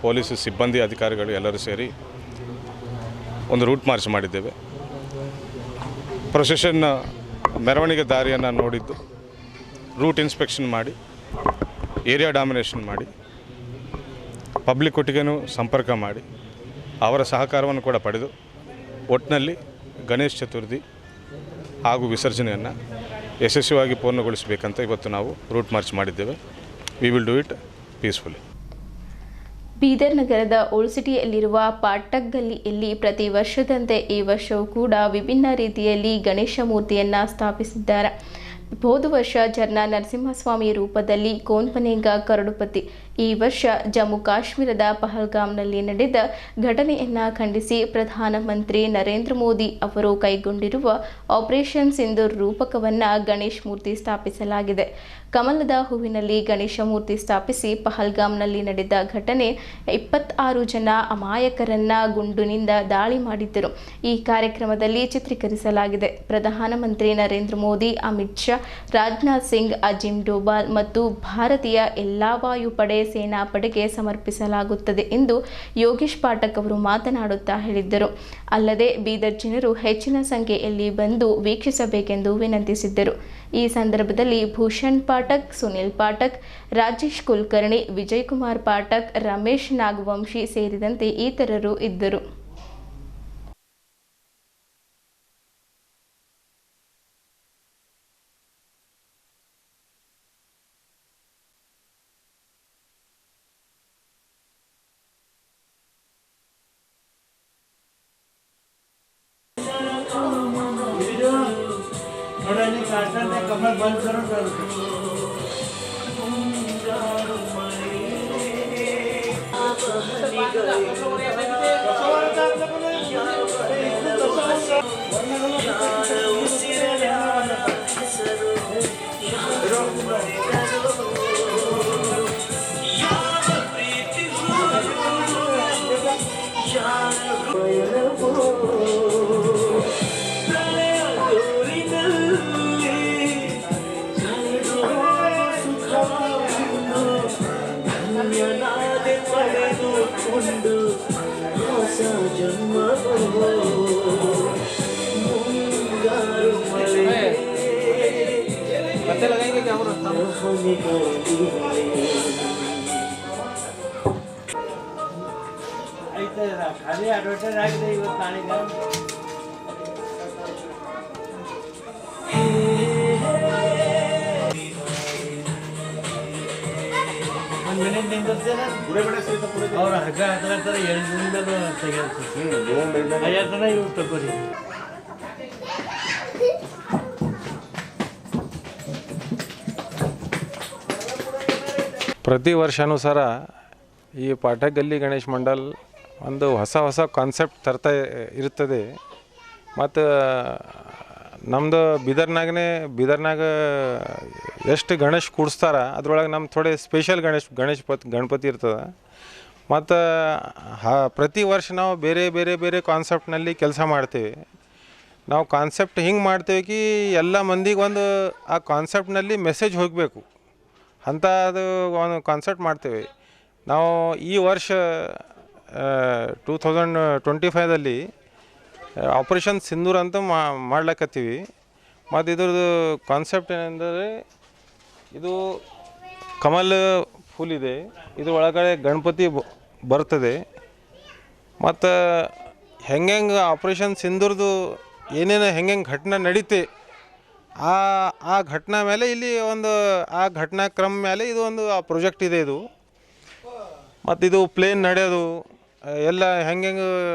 ಪೊಲೀಸ್ ಸಿಬ್ಬಂದಿ ಅಧಿಕಾರಿಗಳು ಎಲ್ಲರೂ ಸೇರಿ ಒಂದು ರೂಟ್ ಮಾರ್ಚ್ ಮಾಡಿದ್ದೇವೆ. ಪ್ರೊಸೆಷನ್ ಮೆರವಣಿಗೆ ದಾರಿಯನ್ನು ನೋಡಿದ್ದು, ರೂಟ್ ಇನ್ಸ್ಪೆಕ್ಷನ್ ಮಾಡಿ, ಏರಿಯಾ ಡಾಮಿನೇಷನ್ ಮಾಡಿ, ಪಬ್ಲಿಕ್ ಒಟ್ಟಿಗೆನೂ ಸಂಪರ್ಕ ಮಾಡಿ, ಅವರ ಸಹಕಾರವನ್ನು ಕೂಡ ಪಡೆದು ಒಟ್ಟಿನಲ್ಲಿ ಗಣೇಶ ಚತುರ್ಥಿ ಹಾಗೂ ವಿಸರ್ಜನೆಯನ್ನು ಯಶಸ್ವಿಯಾಗಿ ಪೂರ್ಣಗೊಳಿಸಬೇಕಂತ ಇವತ್ತು ನಾವು ರೂಟ್ ಮಾರ್ಚ್ ಮಾಡಿದ್ದೇವೆ. We will do it peacefully. Bidar ನಗರದ ಓಲ್ಡ್ ಸಿಟಿಯಲ್ಲಿರುವ ಪಾಟಕ್ ಗಲ್ಲಿಯಲ್ಲಿ ಪ್ರತಿ ವರ್ಷದಂತೆ ಈ ವರ್ಷವೂ ಕೂಡ ವಿಭಿನ್ನ ರೀತಿಯಲ್ಲಿ ಗಣೇಶ ಮೂರ್ತಿಯನ್ನು ಸ್ಥಾಪಿಸಿದ್ದಾರೆ. ಹೋದ ವರ್ಷ ಜರ್ನಾ ನರಸಿಂಹಸ್ವಾಮಿ ರೂಪದಲ್ಲಿ ಕೋನ್ಪನೇಂಗ ಕರಡುಪತಿ. ಈ ವರ್ಷ ಜಮ್ಮು ಕಾಶ್ಮೀರದ ಪಹಲ್ಗಾಮ್ನಲ್ಲಿ ನಡೆದ ಘಟನೆಯನ್ನು ಖಂಡಿಸಿ ಪ್ರಧಾನಮಂತ್ರಿ ನರೇಂದ್ರ ಮೋದಿ ಅವರು ಕೈಗೊಂಡಿರುವ ಆಪರೇಷನ್ ಸಿಂಧೂರ್ ರೂಪಕವನ್ನು ಗಣೇಶ್ ಮೂರ್ತಿ ಸ್ಥಾಪಿಸಲಾಗಿದೆ. ಕಮಲದ ಹೂವಿನಲ್ಲಿ ಗಣೇಶ ಮೂರ್ತಿ ಸ್ಥಾಪಿಸಿ ಪಹಲ್ಗಾಮ್ನಲ್ಲಿ ನಡೆದ ಘಟನೆ 26 ಜನ ಅಮಾಯಕರನ್ನ ಗುಂಡಿನಿಂದ ದಾಳಿ ಮಾಡಿದ್ದರು. ಈ ಕಾರ್ಯಕ್ರಮದಲ್ಲಿ ಚಿತ್ರೀಕರಿಸಲಾಗಿದೆ. ಪ್ರಧಾನಮಂತ್ರಿ ನರೇಂದ್ರ ಮೋದಿ, ಅಮಿತ್ ಶಾ, ರಾಜನಾಥ್ ಸಿಂಗ್, ಅಜಿಮ್ ಡೋಭಾಲ್ ಮತ್ತು ಭಾರತೀಯ ಎಲ್ಲಾ ವಾಯುಪಡೆ ಸೇನಾಪಡೆಗೆ ಸಮರ್ಪಿಸಲಾಗುತ್ತದೆ ಎಂದು ಯೋಗೇಶ್ ಪಾಠಕ್ ಅವರು ಮಾತನಾಡುತ್ತಾ ಹೇಳಿದ್ದರು. ಅಲ್ಲದೆ ಬೀದರ್ ಜನರು ಹೆಚ್ಚಿನ ಸಂಖ್ಯೆಯಲ್ಲಿ ಬಂದು ವೀಕ್ಷಿಸಬೇಕೆಂದು ವಿನಂತಿಸಿದ್ದರು. ಈ ಸಂದರ್ಭದಲ್ಲಿ ಭೂಷಣ್ ಪಾಠಕ್, ಸುನಿಲ್ ಪಾಠಕ್, ರಾಜೇಶ್ ಕುಲಕರ್ಣಿ, ವಿಜಯ್ ಕುಮಾರ್ ಪಾಠಕ್, ರಮೇಶ್ ನಾಗವಂಶಿ ಸೇರಿದಂತೆ ಇತರರು ಇದ್ದರು. कमर बंद करो लगाएंगे कैमरा खाली एडवर्टाइज आगे देगा पानी का मिनट दिन करते ना पूरे बड़े से तो पूरे और हल्का हल्का तरह ये दिन में तो तैयार है यार तो नहीं तो करी ಪ್ರತಿ ವರ್ಷಾನುಸಾರ ಈ ಪಾಠಕ್ ಗಲ್ಲಿ ಗಣೇಶ್ ಮಂಡಲ್ ಒಂದು ಹೊಸ ಕಾನ್ಸೆಪ್ಟ್ ತರ್ತಾ ಇರ್ತದೆ. ಮತ್ತು ನಮ್ಮದು ಬೀದರ್ನಾಗ ಎಷ್ಟು ಗಣೇಶ್ ಕೂಡಿಸ್ತಾರ ಅದ್ರೊಳಗೆ ನಮ್ಮ ಥೋಡೆ ಸ್ಪೆಷಲ್ ಗಣಪತಿ ಇರ್ತದೆ. ಮತ್ತು ಪ್ರತಿ ವರ್ಷ ನಾವು ಬೇರೆ ಕಾನ್ಸೆಪ್ಟ್ನಲ್ಲಿ ಕೆಲಸ ಮಾಡ್ತೇವೆ. ನಾವು ಕಾನ್ಸೆಪ್ಟ್ ಹಿಂಗೆ ಮಾಡ್ತೇವೆ ಕಿ ಎಲ್ಲ ಮಂದಿಗೆ ಒಂದು ಆ ಕಾನ್ಸೆಪ್ಟ್ನಲ್ಲಿ ಮೆಸೇಜ್ ಹೋಗಬೇಕು ಅಂತ ಅದು ಒಂದು ಕಾನ್ಸೆಪ್ಟ್ ಮಾಡ್ತೇವೆ ನಾವು. ಈ ವರ್ಷ 2025ದಲ್ಲಿ ಆಪರೇಷನ್ ಸಿಂಧೂರ್ ಅಂತ ಮಾಡ್ಲಕತ್ತೀವಿ. ಮತ್ತು ಇದ್ರದ್ದು ಕಾನ್ಸೆಪ್ಟ್ ಏನೆಂದರೆ ಇದು ಕಮಲ್ ಫುಲ್ ಇದೆ. ಇದು ಒಳಗಡೆ ಗಣಪತಿ ಬರ್ತದೆ. ಮತ್ತು ಹೆಂಗೆ ಆಪ್ರೇಷನ್ ಸಿಂಧೂರ್ದು ಏನೇನು ಹೆಂಗೆ ಘಟನೆ ನಡೀತೆ ಆ ಘಟನಾ ಮೇಲೆ ಇಲ್ಲಿ ಒಂದು ಆ ಘಟನಾಕ್ರಮ ಮೇಲೆ ಇದು ಒಂದು ಆ ಪ್ರಾಜೆಕ್ಟ್ ಇದೆ. ಇದು ಮತ್ತು ಇದು ಪ್ಲೇನ್ ನಡೆಯೋದು ಎಲ್ಲ ಹೆಂಗೆ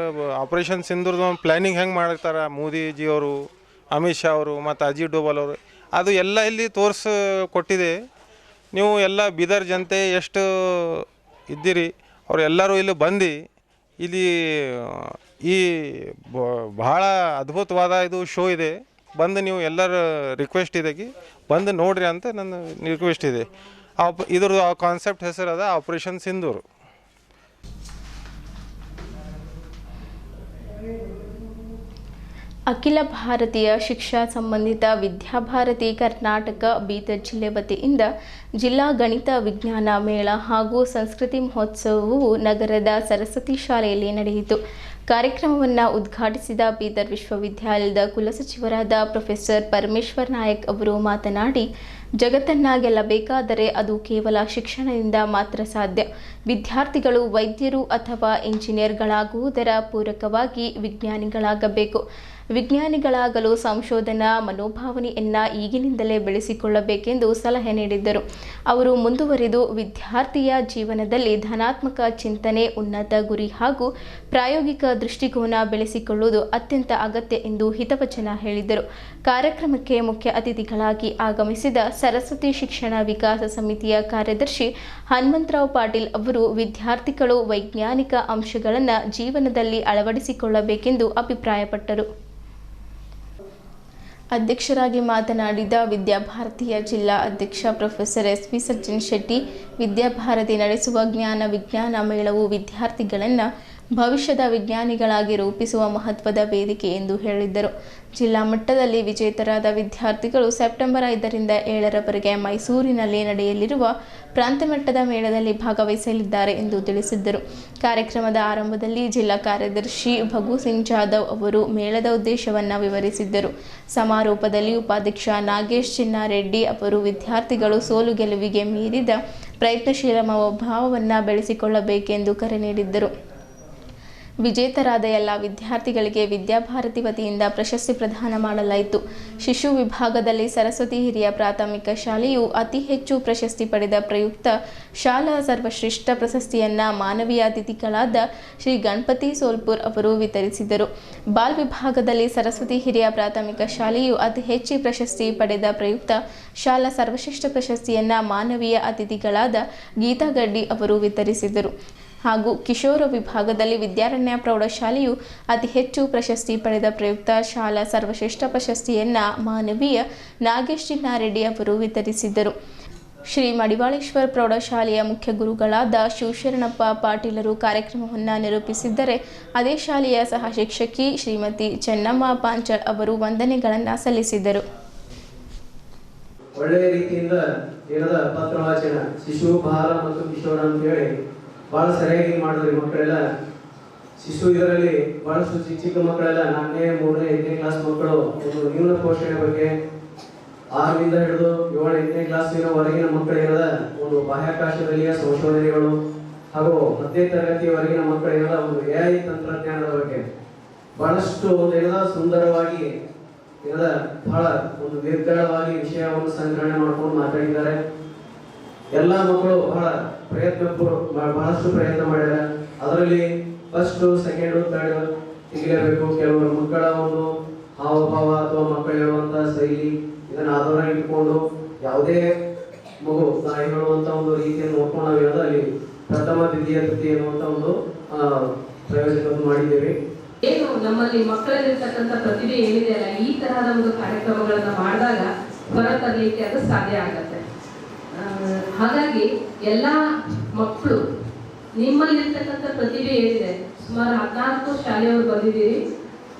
ಆಪ್ರೇಷನ್ ಸಿಂಧೂರ್ದು ಒಂದು ಪ್ಲ್ಯಾನಿಂಗ್ ಹೆಂಗೆ ಮಾಡ್ತಾರೆ ಮೋದಿಜಿಯವರು, ಅಮಿತ್ ಶಾ ಅವರು ಮತ್ತು ಅಜಿತ್ ಡೋವಲ್ ಅವರು, ಅದು ಎಲ್ಲ ಇಲ್ಲಿ ಕೊಟ್ಟಿದೆ. ನೀವು ಎಲ್ಲ ಬೀದರ್ ಜನತೆ ಎಷ್ಟು ಇದ್ದೀರಿ ಅವರೆಲ್ಲರೂ ಇಲ್ಲಿ ಬಂದು ಇಲ್ಲಿ ಈ ಭಾಳ ಅದ್ಭುತವಾದ ಇದು ಶೋ ಇದೆ. ಬಂದು ನೀವು ಎಲ್ಲರ ರಿಕ್ವೆಸ್ಟ್ ಇದೆ ಬಂದು ನೋಡ್ರಿ ಅಂತ ನನ್ನ ರಿಕ್ವೆಸ್ಟ್ ಇದೆ. ಇದ್ರದ್ದು ಆ ಕಾನ್ಸೆಪ್ಟ್ ಹೆಸರು ಅದ ಆಪ್ರೇಷನ್ ಸಿಂಧೂರು. ಅಖಿಲ ಭಾರತೀಯ ಶಿಕ್ಷಾ ಸಂಬಂಧಿತ ವಿದ್ಯಾಭಾರತಿ ಕರ್ನಾಟಕ ಬೀದರ್ ಜಿಲ್ಲೆ ವತಿಯಿಂದ ಜಿಲ್ಲಾ ಗಣಿತ ವಿಜ್ಞಾನ ಮೇಳ ಹಾಗೂ ಸಂಸ್ಕೃತಿ ಮಹೋತ್ಸವವು ನಗರದ ಸರಸ್ವತಿ ಶಾಲೆಯಲ್ಲಿ ನಡೆಯಿತು. ಕಾರ್ಯಕ್ರಮವನ್ನು ಉದ್ಘಾಟಿಸಿದ ಬೀದರ್ ವಿಶ್ವವಿದ್ಯಾಲಯದ ಕುಲಸಚಿವರಾದ ಪ್ರೊಫೆಸರ್ ಪರಮೇಶ್ವರ್ ನಾಯಕ್ ಅವರು ಮಾತನಾಡಿ, ಜಗತ್ತನ್ನು ಗೆಲ್ಲಬೇಕಾದರೆ ಅದು ಕೇವಲ ಶಿಕ್ಷಣದಿಂದ ಮಾತ್ರ ಸಾಧ್ಯ. ವಿದ್ಯಾರ್ಥಿಗಳು ವೈದ್ಯರು ಅಥವಾ ಇಂಜಿನಿಯರ್ಗಳಾಗುವುದರ ಪೂರಕವಾಗಿ ವಿಜ್ಞಾನಿಗಳಾಗಬೇಕು. ವಿಜ್ಞಾನಿಗಳಾಗಲು ಸಂಶೋಧನಾ ಮನೋಭಾವನೆಯನ್ನು ಈಗಿನಿಂದಲೇ ಬೆಳೆಸಿಕೊಳ್ಳಬೇಕೆಂದು ಸಲಹೆ ನೀಡಿದ್ದರು. ಅವರು ಮುಂದುವರಿದು, ವಿದ್ಯಾರ್ಥಿಯ ಜೀವನದಲ್ಲಿ ಧನಾತ್ಮಕ ಚಿಂತನೆ, ಉನ್ನತ ಗುರಿ ಹಾಗೂ ಪ್ರಾಯೋಗಿಕ ದೃಷ್ಟಿಕೋನ ಬೆಳೆಸಿಕೊಳ್ಳುವುದು ಅತ್ಯಂತ ಅಗತ್ಯ ಎಂದು ಹಿತವಚನ ಹೇಳಿದರು. ಕಾರ್ಯಕ್ರಮಕ್ಕೆ ಮುಖ್ಯ ಅತಿಥಿಗಳಾಗಿ ಆಗಮಿಸಿದ ಸರಸ್ವತಿ ಶಿಕ್ಷಣ ವಿಕಾಸ ಸಮಿತಿಯ ಕಾರ್ಯದರ್ಶಿ ಹನುಮಂತರಾವ್ ಪಾಟೀಲ್ ಅವರು ವಿದ್ಯಾರ್ಥಿಗಳು ವೈಜ್ಞಾನಿಕ ಅಂಶಗಳನ್ನು ಜೀವನದಲ್ಲಿ ಅಳವಡಿಸಿಕೊಳ್ಳಬೇಕೆಂದು ಅಭಿಪ್ರಾಯಪಟ್ಟರು. ಅಧ್ಯಕ್ಷರಾಗಿ ಮಾತನಾಡಿದ ವಿದ್ಯಾಭಾರತಿಯ ಜಿಲ್ಲಾ ಅಧ್ಯಕ್ಷ ಪ್ರೊಫೆಸರ್ ಎಸ್.ವಿ. ಸಜ್ಜನ್ ಶೆಟ್ಟಿ, ವಿದ್ಯಾಭಾರತಿ ನಡೆಸುವ ಜ್ಞಾನ ವಿಜ್ಞಾನ ಮೇಳವು ವಿದ್ಯಾರ್ಥಿಗಳನ್ನು ಭವಿಷ್ಯದ ವಿಜ್ಞಾನಿಗಳಾಗಿ ರೂಪಿಸುವ ಮಹತ್ವದ ವೇದಿಕೆ ಎಂದು ಹೇಳಿದ್ದರು. ಜಿಲ್ಲಾ ಮಟ್ಟದಲ್ಲಿ ವಿಜೇತರಾದ ವಿದ್ಯಾರ್ಥಿಗಳು ಸೆಪ್ಟೆಂಬರ್ 5ರಿಂದ 7ರವರೆಗೆ ಮೈಸೂರಿನಲ್ಲಿ ನಡೆಯಲಿರುವ ಪ್ರಾಂತ ಮಟ್ಟದ ಮೇಳದಲ್ಲಿ ಭಾಗವಹಿಸಲಿದ್ದಾರೆ ಎಂದು ತಿಳಿಸಿದ್ದರು. ಕಾರ್ಯಕ್ರಮದ ಆರಂಭದಲ್ಲಿ ಜಿಲ್ಲಾ ಕಾರ್ಯದರ್ಶಿ ಭಗು ಸಿಂಗ್ ಜಾಧವ್ ಅವರು ಮೇಳದ ಉದ್ದೇಶವನ್ನು ವಿವರಿಸಿದ್ದರು. ಸಮಾರೋಪದಲ್ಲಿ ಉಪಾಧ್ಯಕ್ಷ ನಾಗೇಶ್ ಚಿನ್ನಾರೆಡ್ಡಿ ಅವರು ವಿದ್ಯಾರ್ಥಿಗಳು ಸೋಲು ಗೆಲುವಿಗೆ ಮೀರಿದ ಪ್ರಯತ್ನಶೀಲ ಮನೋಭಾವವನ್ನು ಬೆಳೆಸಿಕೊಳ್ಳಬೇಕೆಂದು ಕರೆ ನೀಡಿದ್ದರು. ವಿಜೇತರಾದ ಎಲ್ಲ ವಿದ್ಯಾರ್ಥಿಗಳಿಗೆ ವಿದ್ಯಾಭಾರತಿ ವತಿಯಿಂದ ಪ್ರಶಸ್ತಿ ಪ್ರದಾನ ಮಾಡಲಾಯಿತು. ಶಿಶು ವಿಭಾಗದಲ್ಲಿ ಸರಸ್ವತಿ ಹಿರಿಯ ಪ್ರಾಥಮಿಕ ಶಾಲೆಯು ಅತಿ ಹೆಚ್ಚು ಪ್ರಶಸ್ತಿ ಪಡೆದ ಪ್ರಯುಕ್ತ ಶಾಲಾ ಸರ್ವಶ್ರೇಷ್ಠ ಪ್ರಶಸ್ತಿಯನ್ನು ಮಾನವೀಯ ಅತಿಥಿಗಳಾದ ಶ್ರೀ ಗಣಪತಿ ಸೋಲ್ಪುರ್ ಅವರು ವಿತರಿಸಿದರು. ಬಾಲ್ ವಿಭಾಗದಲ್ಲಿ ಸರಸ್ವತಿ ಹಿರಿಯ ಪ್ರಾಥಮಿಕ ಶಾಲೆಯು ಅತಿ ಹೆಚ್ಚು ಪ್ರಶಸ್ತಿ ಪಡೆದ ಪ್ರಯುಕ್ತ ಶಾಲಾ ಸರ್ವಶ್ರೇಷ್ಠ ಪ್ರಶಸ್ತಿಯನ್ನು ಮಾನವೀಯ ಅತಿಥಿಗಳಾದ ಗೀತಾ ಗಡ್ಡಿ ಅವರು ವಿತರಿಸಿದರು. ಹಾಗೂ ಕಿಶೋರ ವಿಭಾಗದಲ್ಲಿ ವಿದ್ಯಾರಣ್ಯ ಪ್ರೌಢಶಾಲೆಯು ಅತಿ ಹೆಚ್ಚು ಪ್ರಶಸ್ತಿ ಪಡೆದ ಪ್ರಯುಕ್ತ ಶಾಲಾ ಸರ್ವಶ್ರೇಷ್ಠ ಪ್ರಶಸ್ತಿಯನ್ನು ಮಾನವೀಯ ನಾಗೇಶ್ ಚಿನ್ನಾರೆಡ್ಡಿ ಅವರು ವಿತರಿಸಿದರು. ಶ್ರೀ ಮಡಿವಾಳೇಶ್ವರ ಪ್ರೌಢಶಾಲೆಯ ಮುಖ್ಯ ಗುರುಗಳಾದ ಶಿವಶರಣಪ್ಪ ಪಾಟೀಲರು ಕಾರ್ಯಕ್ರಮವನ್ನು ನಿರೂಪಿಸಿದ್ದರೆ, ಅದೇ ಶಾಲೆಯ ಸಹ ಶಿಕ್ಷಕಿ ಶ್ರೀಮತಿ ಚೆನ್ನಮ್ಮ ಪಾಂಚಳ್ ಅವರು ವಂದನೆಗಳನ್ನು ಸಲ್ಲಿಸಿದರು. ಒಳ್ಳೆಯ ರೀತಿಯಿಂದ ಏನದ ಪತ್ರವಾಚನ ಶಿಶು ಬಾಲ ಮತ್ತು ಕಿಶೋರ ಅಂತ ಹೇಳಿ ಭಾಳ ಸರಿಯಾಗಿ ಮಾಡಿದ್ರಿ ಮಕ್ಕಳೆಲ್ಲ. ಶಿಶು ಇದರಲ್ಲಿ ಬಹಳಷ್ಟು ಚಿಕ್ಕ ಚಿಕ್ಕ ಮಕ್ಕಳೆಲ್ಲ 4ನೇ 3ನೇ 5ನೇ ಕ್ಲಾಸ್ ಮಕ್ಕಳು ಒಂದು ನ್ಯೂನ ಪೋಷಣೆ ಬಗ್ಗೆ 6ರಿಂದ ಹಿಡಿದು 7 8ನೇ ಕ್ಲಾಸಿನ ಹೊರಗಿನ ಮಕ್ಕಳೇನದ ಒಂದು ಬಾಹ್ಯಾಕಾಶದಲ್ಲಿಯ ಸಂಶೋಧನೆಗಳು ಹಾಗೂ 10ನೇ ತರಗತಿಯವರೆಗಿನ ಮಕ್ಕಳೇನದ ಒಂದು AI ತಂತ್ರಜ್ಞಾನದ ಬಗ್ಗೆ ಬಹಳಷ್ಟು ಏನದ ಸುಂದರವಾಗಿ ಏನದ ಬಹಳ ಒಂದು ನಿರ್ಧಾರವಾಗಿ ವಿಷಯವನ್ನು ಸಂಗ್ರಹಣೆ ಮಾಡ್ಕೊಂಡು ಮಾತಾಡಿದ್ದಾರೆ. ಎಲ್ಲ ಮಕ್ಕಳು ಬಹಳಷ್ಟು ಪ್ರಯತ್ನ ಮಾಡ್ಯಾರ. ಅದರಲ್ಲಿ ಫಸ್ಟ್ ಸೆಕೆಂಡ್ ಥರ್ಡ್ ತೆಗಿಲೇಬೇಕು. ಕೆಲವರು ಮಕ್ಕಳ ಒಂದು ಹಾವಭಾವ ಅಥವಾ ಮಕ್ಕಳು ಹೇಳುವಂತಹ ಶೈಲಿ ಇದನ್ನು ಆಧಾರ ಇಟ್ಕೊಂಡು ಯಾವುದೇ ಮಗು ತಾಯಿ ಹೇಳುವಂತ ಒಂದು ರೀತಿಯನ್ನು ನೋಡ್ಕೊಂಡು ನಾವೇನದ ಅಲ್ಲಿ ಪ್ರಥಮ ದ್ವಿತೀಯ ತೃತೀಯ ಎನ್ನುವಂತ ಒಂದು ಪ್ರಯೋಜನವನ್ನು ಮಾಡಿದ್ದೇವೆ. ಏನು ನಮ್ಮಲ್ಲಿ ಮಕ್ಕಳಲ್ಲಿರ್ತಕ್ಕಂಥ ಪ್ರತಿಭೆ ಏನಿದೆ ಅಲ್ಲ, ಈ ತರಹದ ಒಂದು ಕಾರ್ಯಕ್ರಮಗಳನ್ನ ಮಾಡಿದಾಗ ಹೊರ ತರಲಿಕ್ಕೆ ಅದು ಸಾಧ್ಯ ಆಗತ್ತೆ. ಹಾಗಾಗಿ ಎಲ್ಲ ಮಕ್ಕಳು ನಿಮ್ಮಲ್ಲಿರ್ತಕ್ಕಂಥ ಪ್ರತಿಭೆ ಏನಿದೆ, ಸುಮಾರು 14 ಶಾಲೆಯವರು ಬಂದಿದ್ದೀರಿ.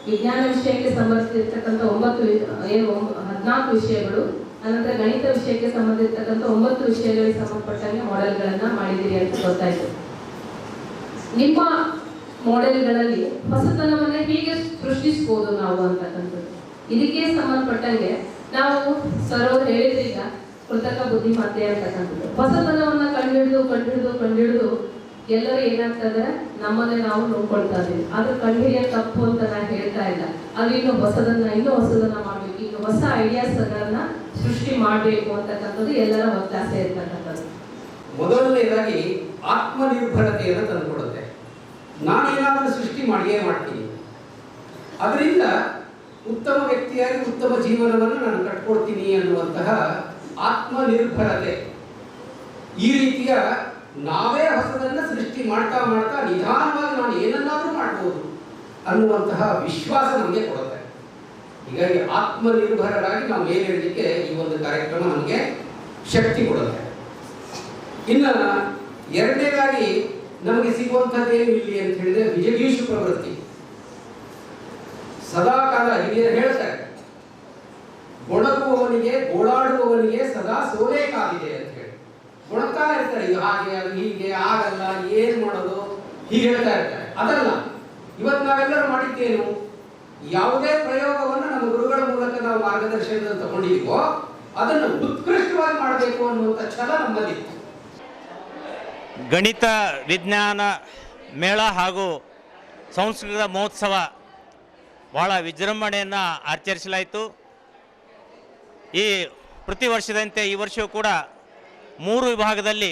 ವಿಜ್ಞಾನ ವಿಷಯಕ್ಕೆ ಸಂಬಂಧಿಸಿರ್ತಕ್ಕಂಥ 14 ವಿಷಯಗಳು, ಅನಂತರ ಗಣಿತ ವಿಷಯಕ್ಕೆ ಸಂಬಂಧಿಸಿರ್ತಕ್ಕಂಥ 9 ವಿಷಯಗಳಿಗೆ ಸಂಬಂಧಪಟ್ಟಂಗೆ ಮಾಡೆಲ್ಗಳನ್ನ ಮಾಡಿದ್ದೀರಿ ಅಂತ ಗೊತ್ತಾಯ್ತು. ನಿಮ್ಮ ಮಾಡೆಲ್ಗಳಲ್ಲಿ ಹೊಸತನವನ್ನ ಹೇಗೆ ಸೃಷ್ಟಿಸಬಹುದು ನಾವು ಅಂತಕ್ಕಂಥದ್ದು, ಇದಕ್ಕೆ ಸಂಬಂಧಪಟ್ಟಂಗೆ ನಾವು ಸರ್ ಹೇಳಿದ್ರೀಗ ಕೃತಕ ಬುದ್ಧಿಮತ್ತೆ ಅಂತಕ್ಕಂಥದ್ದು. ಹೊಸತನವನ್ನ ಕಂಡುಹಿಡಿದು ಎಲ್ಲರೂ ಏನಾಗ್ತಾ ಇದಾರೆ, ನಮ್ಮನ್ನೇ ನಾವು ನೋಡ್ಕೊಳ್ತಾ ಇದೀವಿ. ಆದ್ರೆ ಕಂಡುಹಿಡಿಯ ತಪ್ಪು ಅಂತ ನಾನು ಹೇಳ್ತಾ ಇಲ್ಲ. ಅದು ಇನ್ನೂ ಹೊಸದನ್ನ ಮಾಡ್ಬೇಕು, ಇನ್ನು ಹೊಸ ಐಡಿಯಾಸ್ಗಳನ್ನ ಸೃಷ್ಟಿ ಮಾಡಬೇಕು ಅಂತಕ್ಕಂಥದ್ದು ಎಲ್ಲರ ಒತ್ತಾಸೆ ಇರ್ತಕ್ಕಂಥದ್ದು. ಮೊದಲನೇದಾಗಿ ಆತ್ಮನಿರ್ಭರತೆಯನ್ನು ತಂದುಕೊಡುತ್ತೆ. ನಾನೇನಾದರೂ ಸೃಷ್ಟಿ ಮಾಡಿಯೇ ಮಾಡ್ತೀನಿ, ಅದರಿಂದ ಉತ್ತಮ ವ್ಯಕ್ತಿಯಾಗಿ ಉತ್ತಮ ಜೀವನವನ್ನು ನಾನು ಕಟ್ಕೊಡ್ತೀನಿ ಅನ್ನುವಂತಹ ಆತ್ಮನಿರ್ಭರತೆ. ಈ ರೀತಿಯ ನಾವೇ ಹೊಸದನ್ನು ಸೃಷ್ಟಿ ಮಾಡ್ತಾ ನಿಧಾನವಾಗಿ ನಾನು ಏನನ್ನಾದರೂ ಮಾಡ್ಬೋದು ಅನ್ನುವಂತಹ ವಿಶ್ವಾಸ ನಮಗೆ ಕೊಡುತ್ತೆ. ಹೀಗಾಗಿ ಆತ್ಮನಿರ್ಭರರಾಗಿ ನಾವು ಮೇಲೇಳಲಿಕ್ಕೆ ಈ ಒಂದು ಕಾರ್ಯಕ್ರಮ ನಮಗೆ ಶಕ್ತಿ ಕೊಡುತ್ತೆ. ಇನ್ನು ಎರಡನೇದಾಗಿ ನಮಗೆ ಸಿಗುವಂಥದ್ದೇನು ಇಲ್ಲಿ ಅಂತ ಹೇಳಿದ್ರೆ ವಿಜಗೀಷು ಪ್ರವೃತ್ತಿ. ಸದಾಕಾಲ ಹಿರಿಯರು ಹೇಳ್ತಾರೆ, ಗೊಣಗುವವನಿಗೆ ಗೋಳಾಡುವವನಿಗೆ ಸದಾ ಸೋಲೆ ಕಾದಿದೆ ಅಂತ ಹೇಳಿ ಗೊಣಗ್ತಾ ಇರ್ತಾರೆ. ಇದು ಹಾಗೆ, ಅದು ಹೀಗೆ, ಆಗಲ್ಲ, ಏನ್ ಮಾಡೋದು, ಹೀಗೆ ಹೇಳ್ತಾ ಇರ್ತಾರೆ. ಅದಲ್ಲ, ಇವತ್ತು ನಾವೆಲ್ಲರೂ ಮಾಡಿದ್ದೇನು, ಯಾವುದೇ ಪ್ರಯೋಗವನ್ನು ನಮ್ಮ ಗುರುಗಳ ಮೂಲಕ ನಾವು ಮಾರ್ಗದರ್ಶನ ತಗೊಂಡಿದ್ದೀವೋ ಅದನ್ನು ಉತ್ಕೃಷ್ಟವಾಗಿ ಮಾಡಬೇಕು ಅನ್ನುವಂಥ ಛಲ ನಮ್ಮಲ್ಲಿತ್ತು. ಗಣಿತ ವಿಜ್ಞಾನ ಮೇಳ ಹಾಗೂ ಸಂಸ್ಕೃತ ಮಹೋತ್ಸವ ಭಾಳ ವಿಜೃಂಭಣೆಯನ್ನು ಆಚರಿಸಲಾಯಿತು. ಈ ಪ್ರತಿ ವರ್ಷದಂತೆ ಈ ವರ್ಷವೂ ಕೂಡ 3 ವಿಭಾಗದಲ್ಲಿ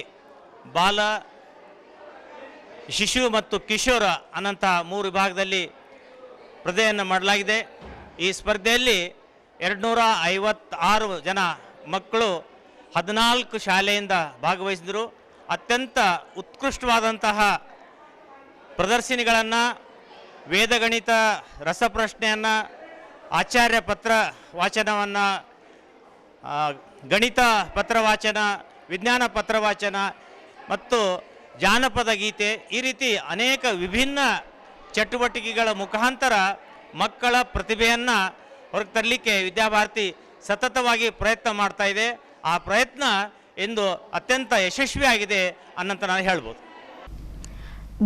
ಬಾಲ, ಶಿಶು ಮತ್ತು ಕಿಶೋರ ಅನ್ನಂಥ 3 ವಿಭಾಗದಲ್ಲಿ ಸ್ಪರ್ಧೆಯನ್ನು ಮಾಡಲಾಗಿದೆ. ಈ ಸ್ಪರ್ಧೆಯಲ್ಲಿ 256 ಜನ ಮಕ್ಕಳು 14 ಶಾಲೆಯಿಂದ ಭಾಗವಹಿಸಿದರು. ಅತ್ಯಂತ ಉತ್ಕೃಷ್ಟವಾದಂತಹ ಪ್ರದರ್ಶನಿಗಳನ್ನು, ವೇದಗಣಿತ ರಸಪ್ರಶ್ನೆಯನ್ನು, ಆಚಾರ್ಯ ಪತ್ರ ವಾಚನವನ್ನು, ಗಣಿತ ಪತ್ರವಾಚನ, ವಿಜ್ಞಾನ ಪತ್ರವಾಚನ ಮತ್ತು ಜಾನಪದ ಗೀತೆ, ಈ ರೀತಿ ಅನೇಕ ವಿಭಿನ್ನ ಚಟುವಟಿಕೆಗಳ ಮುಖಾಂತರ ಮಕ್ಕಳ ಪ್ರತಿಭೆಯನ್ನು ಹೊರಗೆ ತರಲಿಕ್ಕೆ ವಿದ್ಯಾಭಾರತಿ ಸತತವಾಗಿ ಪ್ರಯತ್ನ ಮಾಡ್ತಾ ಇದೆ. ಆ ಪ್ರಯತ್ನ ಇಂದು ಅತ್ಯಂತ ಯಶಸ್ವಿಯಾಗಿದೆ ಅನ್ನಂತ ನಾನು ಹೇಳ್ಬೋದು.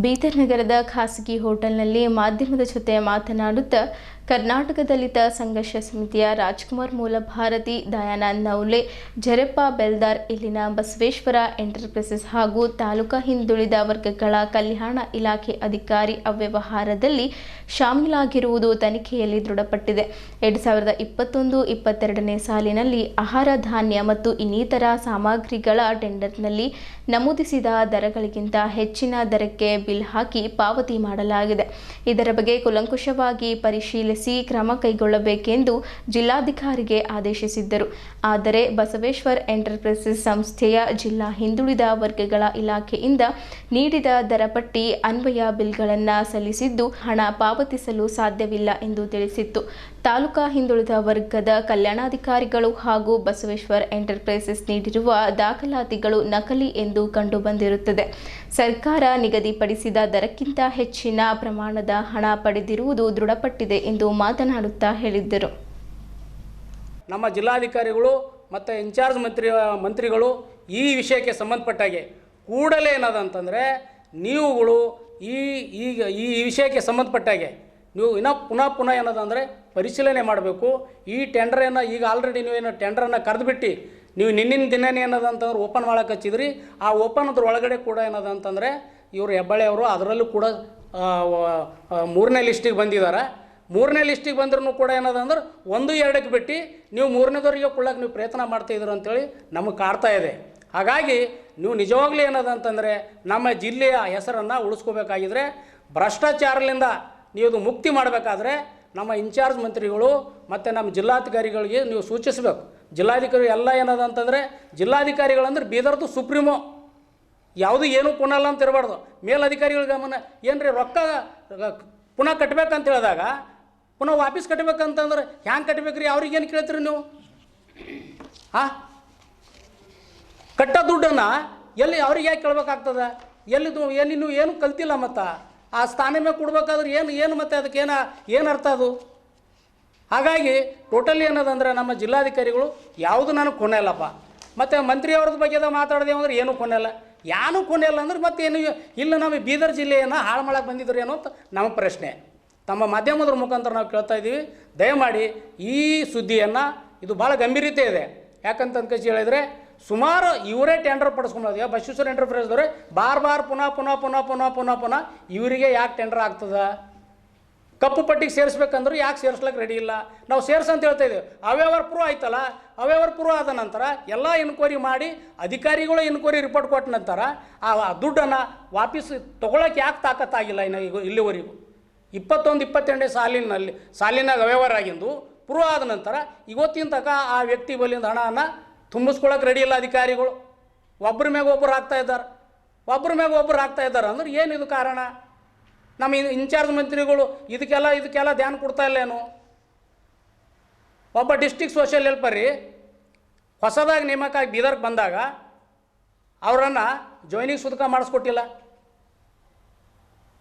ಬೀದರ್ ನಗರದ ಖಾಸಗಿ ಹೋಟೆಲ್ನಲ್ಲಿ ಮಾಧ್ಯಮದ ಜೊತೆ ಮಾತನಾಡುತ್ತಾ ಕರ್ನಾಟಕ ದಲಿತ ಸಂಘರ್ಷ ಸಮಿತಿಯ ರಾಜ್ಕುಮಾರ್ ಮೂಲಭಾರತಿ, ದಯಾನಂದ್ ನೌಲೆ, ಜರಪ್ಪ ಬೆಲ್ದಾರ್ ಇಲ್ಲಿನ ಬಸವೇಶ್ವರ ಎಂಟರ್ಪ್ರೈಸಸ್ ಹಾಗೂ ತಾಲೂಕಾ ಹಿಂದುಳಿದ ವರ್ಗಗಳ ಕಲ್ಯಾಣ ಇಲಾಖೆ ಅಧಿಕಾರಿ ಅವ್ಯವಹಾರದಲ್ಲಿ ಶಾಮೀಲಾಗಿರುವುದು ತನಿಖೆಯಲ್ಲಿ ದೃಢಪಟ್ಟಿದೆ. 2021-22ನೇ ಸಾಲಿನಲ್ಲಿ ಆಹಾರ ಧಾನ್ಯ ಮತ್ತು ಇನ್ನಿತರ ಸಾಮಗ್ರಿಗಳ ಟೆಂಡರ್ನಲ್ಲಿ ನಮೂದಿಸಿದ ದರಗಳಿಗಿಂತ ಹೆಚ್ಚಿನ ದರಕ್ಕೆ ಬಿಲ್ ಹಾಕಿ ಪಾವತಿ ಮಾಡಲಾಗಿದೆ. ಇದರ ಬಗ್ಗೆ ಕೂಲಂಕುಷವಾಗಿ ಪರಿಶೀಲಿಸಿ ಕ್ರಮ ಕೈಗೊಳ್ಳಬೇಕೆಂದು ಜಿಲ್ಲಾಧಿಕಾರಿಗೆ ಆದೇಶಿಸಿದ್ದರು. ಆದರೆ ಬಸವೇಶ್ವರ್ ಎಂಟರ್ಪ್ರೈಸಸ್ ಸಂಸ್ಥೆಯ ಜಿಲ್ಲಾ ಹಿಂದುಳಿದ ವರ್ಗಗಳ ಇಲಾಖೆಯಿಂದ ನೀಡಿದ ದರ ಪಟ್ಟಿ ಅನ್ವಯ ಬಿಲ್ಗಳನ್ನು ಸಲ್ಲಿಸಿದ್ದು ಹಣ ಪಾವತಿಸಲು ಸಾಧ್ಯವಿಲ್ಲ ಎಂದು ತಿಳಿಸಿತ್ತು. ತಾಲೂಕಾ ಹಿಂದುಳಿದ ವರ್ಗದ ಕಲ್ಯಾಣಾಧಿಕಾರಿಗಳು ಹಾಗೂ ಬಸವೇಶ್ವರ್ ಎಂಟರ್ಪ್ರೈಸಸ್ ನೀಡಿರುವ ದಾಖಲಾತಿಗಳು ನಕಲಿ ಎಂದು ಕಂಡುಬಂದಿರುತ್ತದೆ. ಸರ್ಕಾರ ನಿಗದಿಪಡಿಸಿದ ದರಕ್ಕಿಂತ ಹೆಚ್ಚಿನ ಪ್ರಮಾಣದ ಹಣ ಪಡೆದಿರುವುದು ದೃಢಪಟ್ಟಿದೆ ಎಂದು ಮಾತನಾಡುತ್ತಾ ಹೇಳಿದ್ದರು. ನಮ್ಮ ಜಿಲ್ಲಾಧಿಕಾರಿಗಳು ಮತ್ತು ಇನ್ಚಾರ್ಜ್ ಮಂತ್ರಿಗಳು ಈ ವಿಷಯಕ್ಕೆ ಸಂಬಂಧಪಟ್ಟಾಗೆ ಕೂಡಲೇ ಏನದಂತಂದರೆ ನೀವುಗಳು ಈ ವಿಷಯಕ್ಕೆ ಸಂಬಂಧಪಟ್ಟಾಗೆ ನೀವು ಪುನಃ ಏನದಂದರೆ ಪರಿಶೀಲನೆ ಮಾಡಬೇಕು. ಈ ಟೆಂಡರನ್ನು ಈಗ ಆಲ್ರೆಡಿ ನೀವೇನು ಟೆಂಡರನ್ನು ಕರೆದುಬಿಟ್ಟು ನೀವು ನಿನ್ನಿನ ದಿನನೇ ಏನದಂತಂದ್ರೆ ಓಪನ್ ಮಾಡೋಕೆ ಹಚ್ಚಿದ್ರಿ. ಆ ಓಪನ್ ಅದ್ರ ಒಳಗಡೆ ಕೂಡ ಏನದಂತಂದರೆ ಇವರು ಹೆಬ್ಬಾಳೆ ಅವರು ಅದರಲ್ಲೂ ಕೂಡ 3ನೇ ಲಿಸ್ಟಿಗೆ ಬಂದಿದ್ದಾರೆ. 3ನೇ ಲಿಸ್ಟಿಗೆ ಬಂದ್ರೂ ಕೂಡ ಏನದಂದ್ರೆ 1-2ಕ್ಕೆ ಬಿಟ್ಟು ನೀವು 3ನೇದವರಿಗೆ ಕೊಳ್ಳಕ್ಕೆ ನೀವು ಪ್ರಯತ್ನ ಮಾಡ್ತಾಯಿದ್ರು ಅಂತೇಳಿ ನಮಗೆ ಕಾಡ್ತಾ ಇದೆ. ಹಾಗಾಗಿ ನೀವು ನಿಜವಾಗ್ಲೂ ಏನದಂತಂದರೆ ನಮ್ಮ ಜಿಲ್ಲೆಯ ಹೆಸರನ್ನು ಉಳಿಸ್ಕೋಬೇಕಾಗಿದ್ರೆ, ಭ್ರಷ್ಟಾಚಾರದಿಂದ ನೀವು ಮುಕ್ತಿ ಮಾಡಬೇಕಾದ್ರೆ ನಮ್ಮ ಇನ್ಚಾರ್ಜ್ ಮಂತ್ರಿಗಳು ಮತ್ತು ನಮ್ಮ ಜಿಲ್ಲಾಧಿಕಾರಿಗಳಿಗೆ ನೀವು ಸೂಚಿಸಬೇಕು. ಜಿಲ್ಲಾಧಿಕಾರಿ ಎಲ್ಲ ಏನದಂತಂದರೆ ಜಿಲ್ಲಾಧಿಕಾರಿಗಳಂದ್ರೆ ಬೀದರ್ದು ಸುಪ್ರೀಮೋ, ಯಾವುದು ಏನೂ ಕೊನಲ್ಲ ಅಂತ ಇರಬಾರ್ದು. ಮೇಲಧಿಕಾರಿಗಳ ಗಮನ ಏನ್ರಿ ರೊಕ್ಕ ಪುನಃ ಕಟ್ಟಬೇಕಂತ ಹೇಳಿದಾಗ ಪುನಃ ವಾಪಸ್ ಕಟ್ಟಬೇಕಂತಂದ್ರೆ ಹ್ಯಾಂಗೆ ಕಟ್ಟಬೇಕ್ರಿ? ಅವ್ರಿಗೇನು ಕೇಳ್ತೀರಿ ನೀವು? ಕಟ್ಟ ದುಡ್ಡನ್ನು ಎಲ್ಲಿ ಅವ್ರಿಗೆ ಯಾಕೆ ಕೇಳಬೇಕಾಗ್ತದೆ? ಎಲ್ಲಿ ನೀವು ಏನು ಕಲ್ತಿಲ್ಲ. ಮತ್ತು ಆ ಸ್ಥಾನ ಮೇಲೆ ಕೊಡ್ಬೇಕಾದ್ರೆ ಏನು ಮತ್ತು ಅದಕ್ಕೆ ಏನು ಅರ್ಥ ಅದು? ಹಾಗಾಗಿ ಟೋಟಲಿ ಏನದಂದ್ರೆ ನಮ್ಮ ಜಿಲ್ಲಾಧಿಕಾರಿಗಳು ಯಾವುದು ನನಗೆ ಕೊನೆ ಇಲ್ಲಪ್ಪ. ಮತ್ತು ಮಂತ್ರಿಯವ್ರದ್ದು ಬಗ್ಗೆ ಮಾತಾಡಿದೆವು ಅಂದ್ರೆ ಏನೂ ಕೊನೆ ಇಲ್ಲ. ಏನೂ ಕೊನೆ ಇಲ್ಲ ಅಂದ್ರೆ ಮತ್ತೇನು ಇಲ್ಲ ನಮ್ಮ ಬೀದರ್ ಜಿಲ್ಲೆಯನ್ನು ಹಾಳು ಮಾಡಕ್ಕೆ ಬಂದಿದ್ರು ಏನೋ ಅಂತ ನಮ್ಮ ಪ್ರಶ್ನೆ. ತಮ್ಮ ಮಾಧ್ಯಮದ ಮುಖಾಂತರ ನಾವು ಕೇಳ್ತಾ ಇದ್ದೀವಿ, ದಯಮಾಡಿ ಈ ಸುದ್ದಿಯನ್ನು ಇದು ಭಾಳ ಗಂಭೀರತೆ ಇದೆ. ಯಾಕಂತ ಹೇಳಿದರೆ ಸುಮಾರು ಇವರೇ ಟೆಂಡರ್ ಪಡಿಸ್ಕೊಂಬೋದು. ಈಗ ಬಸವೇಶ್ವರ ಎಂಟರ್ಪ್ರೈಸ್ದವ್ರೆ ಬಾರ್ ಪುನಃ ಇವರಿಗೆ ಯಾಕೆ ಟೆಂಡರ್ ಆಗ್ತದ? ಕಪ್ಪು ಪಟ್ಟಿಗೆ ಸೇರಿಸ್ಬೇಕಂದ್ರೆ ಯಾಕೆ ಸೇರಿಸ್ಲಿಕ್ಕೆ ರೆಡಿ ಇಲ್ಲ? ನಾವು ಸೇರ್ಸಂತ ಹೇಳ್ತಾ ಇದ್ದೀವಿ. ಅವ್ಯವಹಾರ ಪ್ರೂವ್ ಆಯ್ತಲ್ಲ, ಅವ್ಯವಹಾರ ಪ್ರೂವ್ ಆದ ನಂತರ ಎಲ್ಲ ಎನ್ಕ್ವೈರಿ ಮಾಡಿ ಅಧಿಕಾರಿಗಳು ಎನ್ಕ್ವೈರಿ ರಿಪೋರ್ಟ್ ಕೊಟ್ಟ ನಂತರ ಆ ದುಡ್ಡನ್ನು ವಾಪಸ್ ತೊಗೊಳಕ್ಕೆ ಯಾಕೆ ತಾಕತ್ತಾಗಿಲ್ಲ ಇಲ್ಲಿವರೆಗೂ? 21-22 ಸಾಲಿನಾಗ ಅವ್ಯವಹಾರ ಆಗಿದ್ದು ಪ್ರೂವ್ ಆದ ನಂತರ ಇವತ್ತಿನ ತನಕ ಆ ವ್ಯಕ್ತಿ ಬಳಿಯಿಂದ ಹಣವನ್ನು ತುಂಬಿಸ್ಕೊಳಕ್ಕೆ ರೆಡಿ ಇಲ್ಲ ಅಧಿಕಾರಿಗಳು. ಒಬ್ಬರ ಮ್ಯಾಗ ಒಬ್ಬರು ಆಗ್ತಾ ಇದ್ದಾರೆ ಅಂದ್ರೆ ಏನಿದು ಕಾರಣ? ನಮ್ಮ ಇನ್ಚಾರ್ಜ್ ಮಂತ್ರಿಗಳು ಇದಕ್ಕೆಲ್ಲ ಧ್ಯಾನ ಕೊಡ್ತಾ ಇಲ್ಲೇನು? ಒಬ್ಬ ಡಿಸ್ಟ್ರಿಕ್ಟ್ ಸೋಷಿಯಲ್ ಹೆಲ್ಪರಿ ಹೊಸದಾಗಿ ನೇಮಕ ಆಗಿ ಬೀದರ್ಗೆ ಬಂದಾಗ ಅವರನ್ನು ಜಾಯ್ನಿಂಗ್ ಸುದ್ಕ ಮಾಡಿಸ್ಕೊಟ್ಟಿಲ್ಲ.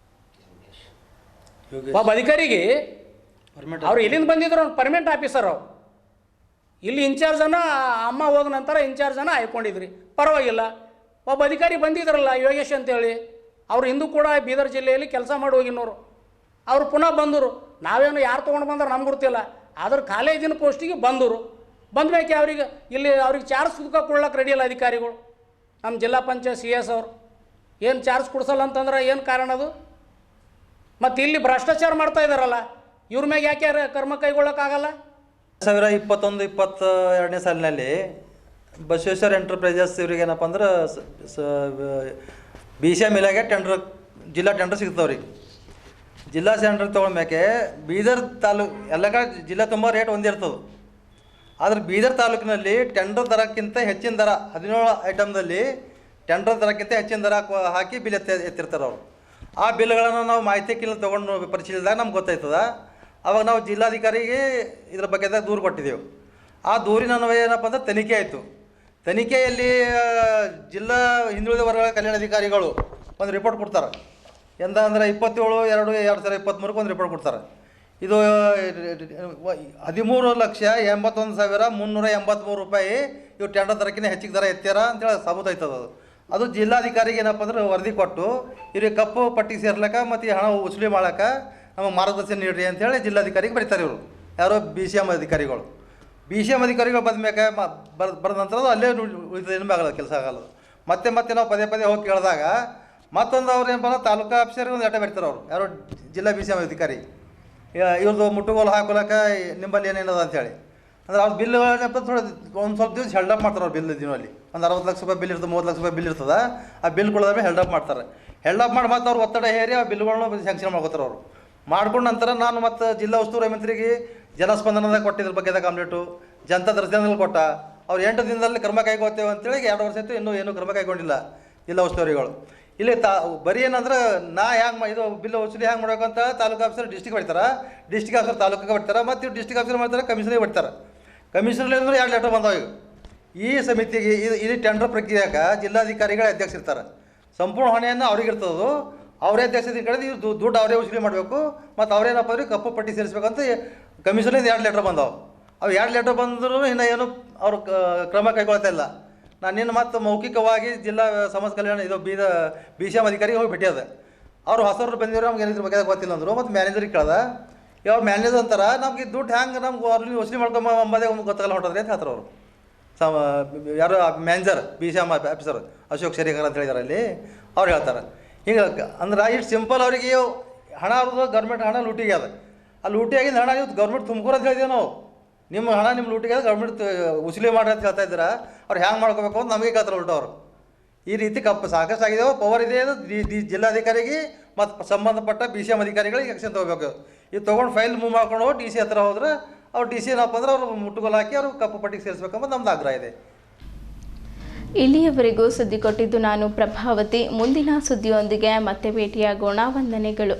ಒಬ್ಬ ಅಧಿಕಾರಿಗೆ ಅವ್ರು ಎಲ್ಲಿಂದ ಬಂದಿದ್ರು ಪರ್ಮನೆಂಟ್ ಆಫೀಸರ್. ಅವ್ರು ಇಲ್ಲಿ ಇನ್ಚಾರ್ಜನ್ನು ಅಮ್ಮ ಹೋದ ನಂತರ ಇನ್ಚಾರ್ಜನ್ನು ಆಯ್ಕೊಂಡಿದ್ರಿ, ಪರವಾಗಿಲ್ಲ. ಒಬ್ಬ ಅಧಿಕಾರಿ ಬಂದಿದ್ರಲ್ಲ ಯೋಗೇಶ್ ಅಂತೇಳಿ, ಅವ್ರು ಹಿಂದೂ ಕೂಡ ಬೀದರ್ ಜಿಲ್ಲೆಯಲ್ಲಿ ಕೆಲಸ ಮಾಡಿ ಹೋಗಿನವರು. ಅವರು ಪುನಃ ಬಂದರು. ನಾವೇನು ಯಾರು ತೊಗೊಂಡು ಬಂದ್ರೆ ನಮ್ಗೆ ಗೊತ್ತಿಲ್ಲ. ಆದ್ರೆ ಕಾಲೇಜಿನ ಪೋಸ್ಟಿಗೆ ಬಂದರು. ಬಂದ್ಮೇಲೆ ಅವ್ರಿಗೆ ಚಾರ್ಜ್ ಸುದ್ಕ ಕೊಡ್ಲಕ್ಕೆ ರೆಡಿ ಇಲ್ಲ ಅಧಿಕಾರಿಗಳು. ನಮ್ಮ ಜಿಲ್ಲಾ ಪಂಚಾಯತ್ CS ಅವರು ಏನು ಚಾರ್ಜ್ ಕೊಡ್ಸಲ್ಲ ಅಂತಂದ್ರೆ ಏನು ಕಾರಣ ಅದು? ಮತ್ತು ಇಲ್ಲಿ ಭ್ರಷ್ಟಾಚಾರ ಮಾಡ್ತಾ ಇದ್ದಾರಲ್ಲ, ಇವ್ರ ಮ್ಯಾಗ ಯಾಕೆ ಕ್ರಮ ಕೈಗೊಳ್ಳೋಕ್ಕಾಗಲ್ಲ? 2021-22ನೇ ಸಾಲಿನಲ್ಲಿ ಬಸವೇಶ್ವರ ಎಂಟರ್ಪ್ರೈಸಸ್ ಇವ್ರಿಗೆ ಏನಪ್ಪ ಅಂದ್ರೆ BCM ಇಲಾಖೆ ಜಿಲ್ಲಾ ಟೆಂಡರ್ ಸಿಗ್ತಾವ್ರಿಗೆ. ಜಿಲ್ಲಾ ಟೆಂಡರ್ ತೊಗೊಂಡ್ಮ್ಯಾಕೆ ಬೀದರ್ ತಾಲೂಕು ಎಲ್ಲ ಜಿಲ್ಲಾ ತುಂಬ ರೇಟ್ ಒಂದಿರ್ತದೆ. ಆದರೆ ಬೀದರ್ ತಾಲೂಕಿನಲ್ಲಿ ಟೆಂಡರ್ ದರಕ್ಕಿಂತ ಹೆಚ್ಚಿನ ದರ 17 ಐಟಮ್ದಲ್ಲಿ ಟೆಂಡರ್ ದರಕ್ಕಿಂತ ಹೆಚ್ಚಿನ ದರ ಹಾಕಿ ಬಿಲ್ ಎತ್ತಿರ್ತಾರೆ ಅವರು. ಆ ಬಿಲ್ಗಳನ್ನು ನಾವು ಮಾಹಿತಿ ಕೇಳಿ ತೊಗೊಂಡು ಪರಿಶೀಲಿಸಿದಾಗ ನಮ್ಗೆ ಗೊತ್ತಾಯ್ತದ. ಆವಾಗ ನಾವು ಜಿಲ್ಲಾಧಿಕಾರಿಗೆ ಇದ್ರ ಬಗ್ಗೆ ದೂರು ಕೊಟ್ಟಿದ್ದೆವು. ಆ ದೂರಿನ ಅನ್ವಯ ಏನಪ್ಪ ಅಂದ್ರೆ ತನಿಖೆ ಆಯಿತು. ತನಿಖೆಯಲ್ಲಿ ಜಿಲ್ಲಾ ಹಿಂದುಳಿದ ವರ್ಗಗಳ ಕಲ್ಯಾಣಾಧಿಕಾರಿಗಳು ಒಂದು ರಿಪೋರ್ಟ್ ಕೊಡ್ತಾರೆ. ಎಂದ ಅಂದರೆ 27/2/2023 ಒಂದು ರಿಪೋರ್ಟ್ ಕೊಡ್ತಾರೆ. ಇದು 13,81,383 ರೂಪಾಯಿ ಇವು ಟೆಂಡರ್ ದರಕ್ಕಿಂತ ಹೆಚ್ಚಿಗೆ ದರ ಎತ್ತ್ಯಾರ ಅಂತೇಳಿ ಸಾಬೂತಾಯ್ತದ. ಅದು ಜಿಲ್ಲಾಧಿಕಾರಿಗೆ ಏನಪ್ಪ ಅಂದ್ರೆ ವರದಿ ಕೊಟ್ಟು ಇವ್ರಿಗೆ ಕಪ್ಪು ಪಟ್ಟಿಗೆ ಸೇರ್ಲಕ್ಕ ಮತ್ತು ಈ ಹಣ ವಸೂಲಿ ಮಾಡೋಕೆ ನಮಗೆ ಮಾರ್ಗದರ್ಶನ ನೀಡ್ರಿ ಅಂತೇಳಿ ಜಿಲ್ಲಾಧಿಕಾರಿಗೆ ಬರೀತಾರೆ ಇವರು. ಯಾರೋ BCM ಅಧಿಕಾರಿಗಳು. BCM ಅಧಿಕಾರಿಗಳು ಬಂದ್ಮೇಲೆ ಬರೆದ ನಂತರ ಅದು ಅಲ್ಲೇ ಉಳಿದ ಆಗಲ್ಲ, ಕೆಲಸ ಆಗಲ್ಲ. ಮತ್ತೆ ನಾವು ಪದೇ ಹೋಗಿ ಕೇಳಿದಾಗ ಮತ್ತೊಂದು ಅವ್ರು ಏನಪ್ಪ ತಾಲೂಕು ಆಫೀಸರ್ಗೆ ಒಂದು ಲೆಟರ್ ಬರೀತಾರೆ ಅವರು, ಯಾರೋ ಜಿಲ್ಲಾ BCM ಅಧಿಕಾರಿ. ಇವ್ರದ್ದು ಮುಟ್ಟುಗೋಲು ಹಾಕೊಳಕ್ಕೆ ನಿಮ್ಮಲ್ಲಿ ಏನೇನದ ಅಂತೇಳಿ. ಅಂದ್ರೆ ಅವ್ರ ಬಿಲ್ ಒಂದು ಸ್ವಲ್ಪ ದಿವಸ ಹೆಲ್ಡಪ್ ಮಾಡ್ತಾರೆ ಅವ್ರು. ಬಿಲ್ ದಿನದಲ್ಲಿ ಒಂದು 60 ಲಕ್ಷ ರೂಪಾಯಿ ಬಿಲ್ ಇರ್ತದೆ, 30 ಲಕ್ಷ ರೂಪಾಯಿ ಬಿಲ್ ಇರ್ತದೆ. ಆ ಬಿಲ್ ಕೊಡೋದ್ರೆ ಹೆಲ್ಡಪ್ ಮಾಡ್ತಾರೆ. ಹೆಲ್ಡಪ್ ಮಾಡಿ ಮತ್ತೆ ಅವ್ರು ಒತ್ತಡ ಹೇರಿ ಆ ಬಿಲ್ಗಳನ್ನ ಸ್ಯಾಂಕ್ಷನ್ ಮಾಡ್ಕೋತಾರೆ ಅವರು. ಮಾಡ್ಕೊಂಡ ನಂತರ ನಾನು ಮತ್ತು ಜಿಲ್ಲಾ ಉಸ್ತುವಾರಿ ಮಂತ್ರಿಗೆ ಜನಸ್ಪಂದನದಾಗ ಕೊಟ್ಟಿದ್ರ ಬಗ್ಗೆ ಕಂಪ್ಲೀಟು ಜನತಾ ದರ್ಶನದಲ್ಲಿ ಕೊಟ್ಟ. ಅವ್ರು 8 ದಿನದಲ್ಲಿ ಕ್ರಮ ಕೈಗೊಳ್ತೇವೆ ಅಂತೇಳಿ 2 ವರ್ಷ ಆಯಿತು, ಇನ್ನೂ ಏನೂ ಕ್ರಮ ಕೈಗೊಂಡಿಲ್ಲ ಜಿಲ್ಲಾ ಉಸ್ತುವಾರಿಗಳು. ಇಲ್ಲಿ ಬರೀ ಏನಂದ್ರೆ ಇದು ಬಿಲ್ ವಸೂಲಿ ಹ್ಯಾಂಗೆ ಮಾಡಬೇಕು ಅಂತ ತಾಲೂಕು ಆಫೀಸರ್ ಡಿಸ್ಟಿಕ್ ಬರ್ತಾರೆ, ಡಿಸ್ಟಿಕ್ ಆಫೀಸರ್ ತಾಲೂಕಿಗೆ ಬರ್ತಾರೆ, ಮತ್ತು ಇವ್ರು ಡಿಸ್ಟಿಕ್ ಆಫೀಸರ್ ಮಾಡ್ತಾರೆ, ಕಮಿಷನರಿಗೆ ಬರ್ತಾರೆ. ಕಮಿಷನರ್ಲಿ ಅಂದ್ರೆ 2 ಲೆಟರ್ ಬಂದಾವ. ಈಗ ಈ ಸಮಿತಿಗೆ ಇದು ಟೆಂಡರ್ ಪ್ರಕ್ರಿಯೆಗೆ ಜಿಲ್ಲಾಧಿಕಾರಿಗಳೇ ಅಧ್ಯಕ್ಷ ಇರ್ತಾರೆ. ಸಂಪೂರ್ಣ ಹೊಣೆಯನ್ನು ಅವ್ರಿಗಿರ್ತದದು. ಅವರೇ ಅಧ್ಯಕ್ಷತೆ ಕಡೆದು ಇವ್ರು ದುಡ್ಡು ಅವರೇ ವಸೂಲಿ ಮಾಡಬೇಕು, ಮತ್ತು ಅವರೇನಪ್ಪ ಅವ್ರಿಗೆ ಕಪ್ಪು ಪಟ್ಟಿ ಸೇರಿಸ್ಬೇಕಂತ ಕಮಿಷನಿಂದ 2 ಲೆಟರ್ ಬಂದಾವೆ. ಅವು 2 ಲೆಟರ್ ಬಂದರೂ ಇನ್ನೂ ಏನು ಅವರು ಕ್ರಮ ಕೈಗೊಳ್ತಾ ಇಲ್ಲ. ನಾನು ನಿನ್ನ ಮತ್ತು ಮೌಖಿಕವಾಗಿ ಜಿಲ್ಲಾ ಸಮಾಜ ಕಲ್ಯಾಣ BCM ಅಧಿಕಾರಿಗೆ ಹೋಗಿ ಭೇಟಿಯಾದೆ. ಅವರು ಹೊಸರು ಬಂದಿರೋ ನಮ್ಗೆ ಏನಿದ್ರ ಬಗ್ಗೆ ಗೊತ್ತಿಲ್ಲ ಅಂದರು. ಮತ್ತು ಮ್ಯಾನೇಜರಿಗೆ ಕೇಳ್ದೆ, ಯಾವ ಮ್ಯಾನೇಜರ್ ಅಂತಾರೆ ನಮ್ಗೆ ದುಡ್ಡು ಹ್ಯಾಂಗೆ ನಮ್ಗೆ ಅವ್ರಲ್ಲಿ ವಸೂಲಿ ಮಾಡ್ಕೊಂಬಂಬದೇ ಗೊತ್ತಾಗಲ್ಲ ಹೊಂಟದ್ರಿ ಅಂತ ಹೇಳ್ತಾರೆ ಅವರು. ಯಾರು ಮ್ಯಾನೇಜರ್ BCM ಆಫೀಸರ್ ಅಶೋಕ್ ಶರೀಕರ್ ಅಂತ ಹೇಳಿದಾರೆ ಅಲ್ಲಿ. ಅವ್ರು ಹೇಳ್ತಾರೆ ಹಿಂಗೆ ಅಂದ್ರೆ ಇಷ್ಟು ಸಿಂಪಲ್. ಅವರಿಗೆ ಹಣ ಅವ್ರದ್ದು ಗೌರ್ಮೆಂಟ್ ಹಣ ಲೂಟಿಗೆ ಅದ. ಆ ಲೂಟಿಯಾಗಿಂದ ಹಣ ನೀವು ಗೌರ್ಮೆಂಟ್ ತುಮಕೂರು ಅಂತ ಹೇಳಿದ್ದೇವೆ ನಾವು. ನಿಮ್ಮ ಹಣ ನಿಮ್ಮ ಲೂಟಿಗೆ ಗೌರ್ಮೆಂಟ್ ವಸೂಲಿ ಮಾಡಿ ಅಂತ ಹೇಳ್ತಾ ಇದ್ದೀರಾ. ಅವ್ರು ಹ್ಯಾಂಗೆ ಮಾಡ್ಕೋಬೇಕು ಅಂತ ನಮಗೆ ಕೇಳ್ತಾರೆ ಉಲ್ಟು ಅವರು. ಈ ರೀತಿ ಸಾಕಷ್ಟು ಆಗಿದೆವು. ಪವರ್ ಇದೆ ಅದು ಜಿಲ್ಲಾಧಿಕಾರಿಗೆ ಮತ್ತು ಸಂಬಂಧಪಟ್ಟ BCM ಅಧಿಕಾರಿಗಳಿಗೆ ಆ್ಯಕ್ಷನ್ ತೊಗೋಬೇಕು. ಇದು ತೊಗೊಂಡು ಫೈಲ್ ಮೂವ್ ಮಾಡ್ಕೊಂಡು DC ಹತ್ರ ಹೋದ್ರೆ ಅವ್ರು DC ಏನಪ್ಪ ಅಂದ್ರೆ ಅವ್ರು ಮುಟ್ಟುಗೋಲು ಹಾಕಿ ಅವ್ರು ಕಪ್ಪು ಪಟ್ಟಿಗೆ ಸೇರಿಸ್ಬೇಕಂಬ ನಮ್ದು ಆಗ್ರಹ ಇದೆ. ಇಲ್ಲಿಯವರೆಗೂ ಸುದ್ದಿ ಕೊಟ್ಟಿದ್ದು ನಾನು ಪ್ರಭಾವತಿ. ಮುಂದಿನ ಸುದ್ದಿಯೊಂದಿಗೆ ಮತ್ತೆ ಭೇಟಿಯಾಗೋಣ. ವಂದನೆಗಳು.